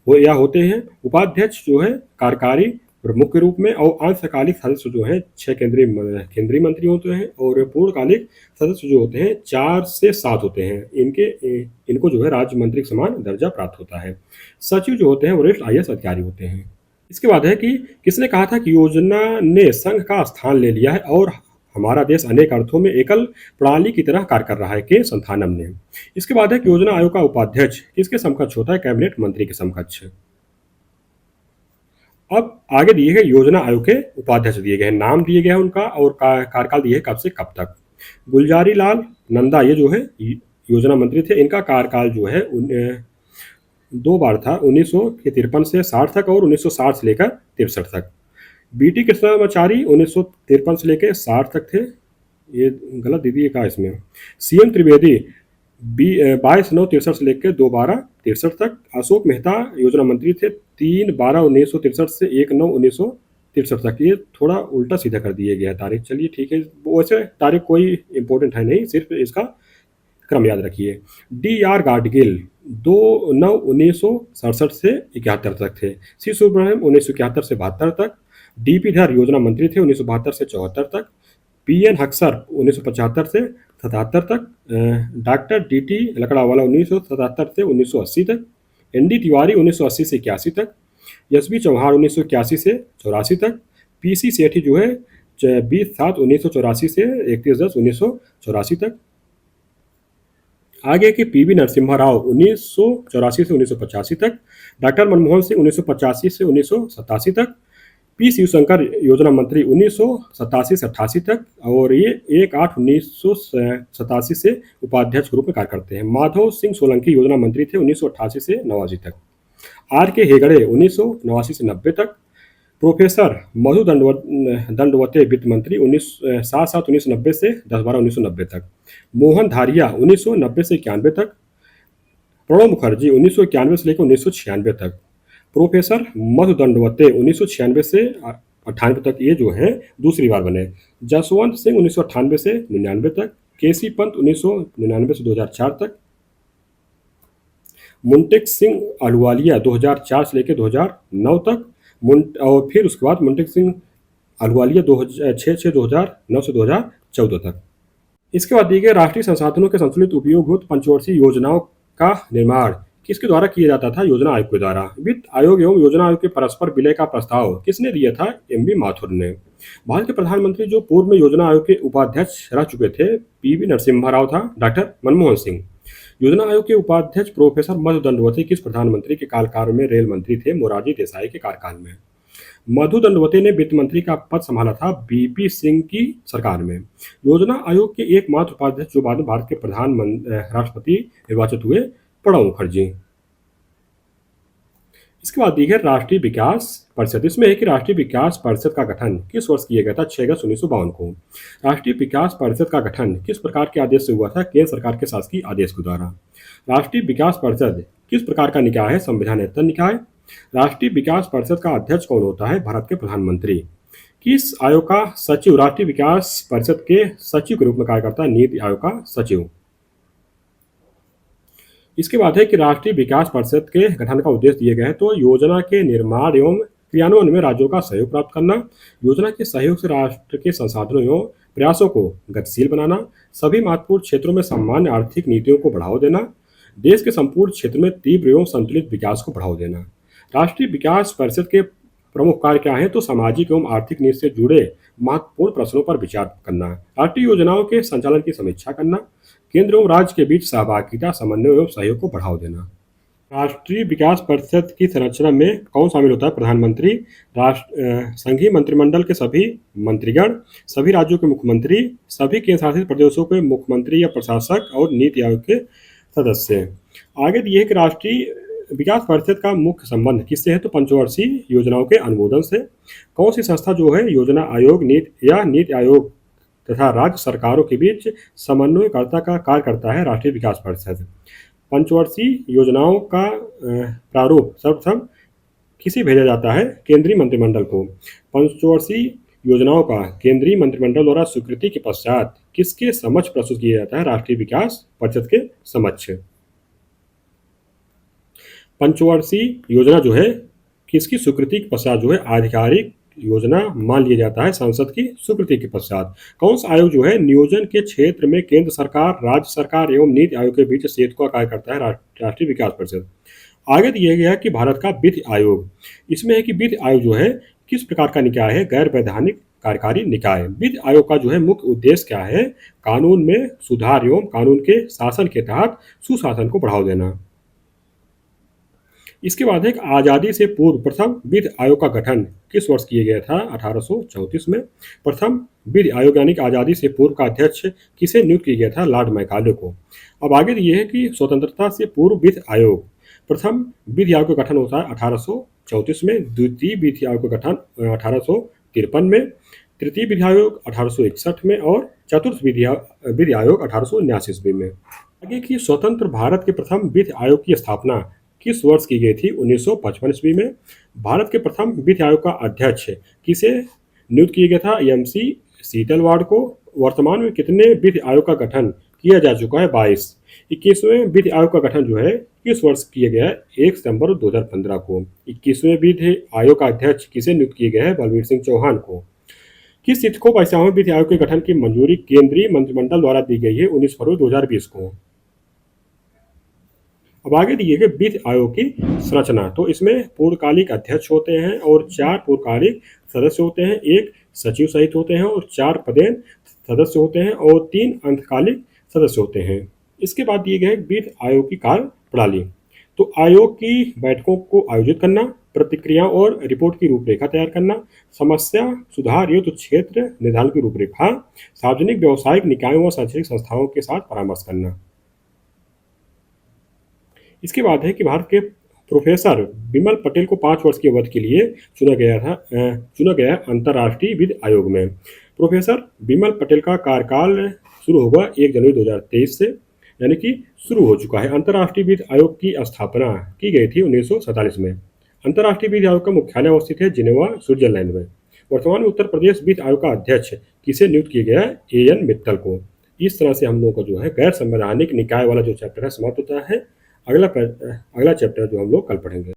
वो या होते हैं, उपाध्यक्ष जो है कार्यकारी प्रमुख के रूप में, और अंशकालिक सदस्य जो हैं 6 केंद्रीय मंत्री होते हैं, और पूर्णकालिक सदस्य जो होते हैं 4 से 7 होते हैं। इनको जो है राज्य मंत्री के समान दर्जा प्राप्त होता है। सचिव जो होते हैं वरिष्ठ आईएएस अधिकारी होते हैं। इसके बाद है कि किसने कहा था कि योजना ने संघ का स्थान ले लिया है और हमारा देश अनेक अर्थों में एकल प्रणाली की तरह कार्य कर रहा है? के संथानम ने। इसके बाद है कि योजना आयोग का उपाध्यक्ष किसके समकक्ष होता है? कैबिनेट मंत्री के समकक्ष। अब आगे दिए गए योजना आयोग के उपाध्यक्ष दिए गए हैं, नाम दिए गए हैं उनका, और कार्यकाल दिए है कब से कब तक। गुलजारी लाल नंदा ये जो है योजना मंत्री थे, इनका कार्यकाल जो है 2 बार था, 1953 से 60 तक और 1960 से लेकर 63 तक। बीटी कृष्णाचारी 1953 से लेकर 60 तक थे, ये गलत दे दिए का इसमें। सीएम त्रिवेदी 22/9/63 से लेकर 2/12/63 तक। अशोक मेहता योजना मंत्री थे 3/12/1963 से 1/9/1963 तक। ये थोड़ा उल्टा सीधा कर दिया गया तारीख, चलिए ठीक है, वैसे तारीख कोई इंपॉर्टेंट है नहीं, सिर्फ इसका क्रम याद रखिए। डी.आर. गाडगिल 2/9/1967 से 71 तक थे। सी सुब्रमण्यम 1971 से 72 तक। डी.पी. धर योजना मंत्री थे 1972 से 74 तक। पी.एन. हक्सर 1975 से 77 तक। Doctor DT. लकड़ावाला 1977 से 1980 तक। एन.डी. तिवारी 1980 से 81 तक। एस.बी. चौहान 1981 से 84 तक। पी.सी. सेठी जो है 20/7/1984 से 31/10/1984 तक। आगे के पी.वी. नरसिम्हा राव 1984 से 1985 तक। डॉक्टर मनमोहन सिंह 1985 से 1987 तक। पी. शिवशंकर योजना मंत्री 1987 से 88 तक, और ये 1/8/1987 से उपाध्यक्ष के रूप में कार्य करते हैं। माधव सिंह सोलंकी योजना मंत्री थे 1988 से 89 तक। आर के हेगड़े 1989 से 90 तक। प्रोफेसर मधु दंडवते वित्त मंत्री 7/7/1990 से 10/12/1990 तक। मोहन धारिया 1990 से 91 तक। प्रणब मुखर्जी 1991 से लेकर 1996 तक। प्रोफेसर मधु दंडवते 1996 से 98 तक, ये जो है दूसरी बार बने। जसवंत सिंह 1998 से 99 तक। केसी पंत 1999 से 2004 तक। मुंटेक सिंह अहलूवालिया 2004 से लेकर 2009 तक। और फिर उसके बाद मुंटेक सिंह अहलूवालिया 2009 से 2014 तक। इसके बाद दिए गए राष्ट्रीय संसाधनों के संतुलित उपयोग हेतु पंचवर्षीय योजनाओं का निर्माण किसके द्वारा किया जाता था? योजना आयोग के द्वारा। वित्त आयोग एवं योजना आयोग के परस्पर विलय का प्रस्ताव किसने दिया था? एम.बी. माथुर ने। भारत के प्रधानमंत्री जो पूर्व में योजना आयोग के उपाध्यक्ष रह चुके थे, पी.वी. नरसिम्हा राव था डॉक्टर मनमोहन सिंह। योजना आयोग के उपाध्यक्ष प्रोफेसर मधु दंडवती किस प्रधानमंत्री के कार्यकाल में रेल मंत्री थे? मोरारजी देसाई के कार्यकाल में। मधु दंडवती ने वित्त मंत्री का पद संभाला था बीपी सिंह की सरकार में। योजना आयोग के एकमात्र उपाध्यक्ष जो बाद में भारत के राष्ट्रपति निर्वाचित हुए, प्रणब मुखर्जी। इसके बाद दी है राष्ट्रीय विकास परिषद। इसमें है कि राष्ट्रीय विकास परिषद का गठन किस वर्ष किया गया था? 6 अगस्त 1952 को। राष्ट्रीय विकास परिषद का गठन किस प्रकार के आदेश से हुआ था? केंद्र सरकार के शासकीय आदेश के द्वारा। राष्ट्रीय विकास परिषद किस प्रकार का निकाय है? संविधानेतर निकाय। राष्ट्रीय विकास परिषद का अध्यक्ष कौन होता है? भारत के प्रधानमंत्री। किस आयोग का सचिव राष्ट्रीय विकास परिषद के सचिव के रूप में कार्य करता है? नीति आयोग का सचिव। इसके बाद है कि राष्ट्रीय विकास परिषद के गठन का उद्देश्य दिए गए हैं, तो योजना के निर्माण एवं क्रियान्वयन में राज्यों का सहयोग प्राप्त करना, योजना के सहयोग से राष्ट्र के संसाधनों एवं प्रयासों को गतिशील बनाना, सभी महत्वपूर्ण क्षेत्रों में सामान्य आर्थिक नीतियों को बढ़ावा देना, देश के संपूर्ण क्षेत्र में तीव्र एवं संतुलित विकास को बढ़ावा देना। राष्ट्रीय विकास परिषद के प्रमुख कार्य क्या हैं? तो सामाजिक एवं आर्थिक नीति से जुड़े महत्वपूर्ण प्रश्नों पर विचार करना, राष्ट्रीय योजनाओं के संचालन की समीक्षा करना, केंद्र एवं राज्य के बीच सहभागिता, समन्वय एवं सहयोग को बढ़ावा देना। राष्ट्रीय विकास परिषद की संरचना में कौन शामिल होता है? प्रधानमंत्री, संघीय मंत्रिमंडल के सभी मंत्रीगण, सभी राज्यों के मुख्यमंत्री, सभी केंद्र शासित प्रदेशों के मुख्यमंत्री या प्रशासक और नीति आयोग के सदस्य। आगे दिए कि राष्ट्रीय विकास परिषद का मुख्य संबंध किससे है? तो पंचवर्षीय योजनाओं के अनुमोदन से। कौन सी संस्था जो है योजना आयोग नीति आयोग तथा राज्य सरकारों के बीच समन्वयकर्ता का कार्य करता है? राष्ट्रीय विकास परिषद। पंचवर्षीय योजनाओं का प्रारूप सर्वप्रथम किसे भेजा जाता है? केंद्रीय मंत्रिमंडल को। पंचवर्षीय योजनाओं का केंद्रीय मंत्रिमंडल द्वारा स्वीकृति के पश्चात किसके समक्ष प्रस्तुत किया जाता है? राष्ट्रीय विकास परिषद के समक्ष। पंचवर्षीय योजना जो है किसकी स्वीकृति के पश्चात जो है आधिकारिक योजना मान लिया जाता है? संसद की स्वीकृति के पश्चात। कौन सा आयोग जो है नियोजन के क्षेत्र में केंद्र सरकार, राज्य सरकार एवं नीति आयोग के बीच सेतु का कार्य करता है? राष्ट्रीय विकास परिषद। आगे दिया गया कि भारत का वित्त आयोग, इसमें है कि वित्त आयोग जो है किस प्रकार का निकाय है? गैर वैधानिक कार्यकारी निकाय। वित्त आयोग का जो है मुख्य उद्देश्य क्या है? कानून में सुधार एवं कानून के शासन के तहत सुशासन को बढ़ावा देना। इसके बाद एक आज़ादी से पूर्व प्रथम वित्त आयोग का गठन किस वर्ष किया गया था? 1834 में। प्रथम वित्त आयोग यानी कि आज़ादी से पूर्व का अध्यक्ष किसे नियुक्त किया गया था? लॉर्ड मैकाले को। अब आगे ये है कि स्वतंत्रता से पूर्व वित्त आयोग, प्रथम वित्त आयोग का गठन होता है 1834 में, द्वितीय वित्त आयोग का गठन 1853 में, तृतीय वित्त आयोग 1861 में और चतुर्थ वित्त आयोग 1879 ईस्वी में। आगे की स्वतंत्र भारत के प्रथम वित्त आयोग की स्थापना किस वर्ष की गई थी? 1955 ईस्वी में। भारत के प्रथम वित्त आयोग का अध्यक्ष किसे नियुक्त किया गया था? एमसी सीतलवाड़ को। वर्तमान में कितने वित्त आयोग का गठन किया जा चुका है? 22। 21वें वित्त आयोग का गठन जो है किस वर्ष किया गया है? 1 सितंबर 2015 को। 21वें वित्त आयोग का अध्यक्ष किसे नियुक्त किया गया है? बलबीर सिंह चौहान को। किस तिथि को 22वें वित्त आयोग के गठन की मंजूरी केंद्रीय मंत्रिमंडल द्वारा दी गई है? 19 फरवरी 2020 को। अब आगे दिए गए वित्त आयोग की संरचना, तो इसमें पूर्णकालिक अध्यक्ष होते हैं और 4 पूर्णकालिक सदस्य होते हैं, 1 सचिव सहित होते हैं और 4 पदेन सदस्य होते हैं और 3 अंशकालिक सदस्य होते हैं। इसके बाद दिए गए वित्त आयोग की कार्य प्रणाली, तो आयोग की बैठकों को आयोजित करना, प्रतिक्रिया और रिपोर्ट की रूपरेखा तैयार करना, समस्या सुधार युक्त क्षेत्र निर्धारण की रूपरेखा, सार्वजनिक व्यावसायिक निकायों और शैक्षणिक संस्थाओं के साथ परामर्श करना। इसके बाद है कि भारत के प्रोफेसर बिमल पटेल को 5 वर्ष की अवधि के लिए चुना गया अंतर्राष्ट्रीय वित्त आयोग में। प्रोफेसर बिमल पटेल का कार्यकाल शुरू होगा 1 जनवरी 2023 से, यानी कि शुरू हो चुका है। अंतर्राष्ट्रीय वित्त आयोग की स्थापना की गई थी 1947 में। अंतर्राष्ट्रीय वित्त आयोग का मुख्यालय अवस्थित है जिनेवा, स्विट्जरलैंड में। वर्तमान में उत्तर प्रदेश वित्त आयोग का अध्यक्ष किसे नियुक्त किया गया है? AN मित्तल को। इस तरह से हम लोगों का जो है गैर संवैधानिक निकाय वाला जो चैप्टर है समाप्त होता है। अगला चैप्टर जो हम लोग कल पढ़ेंगे।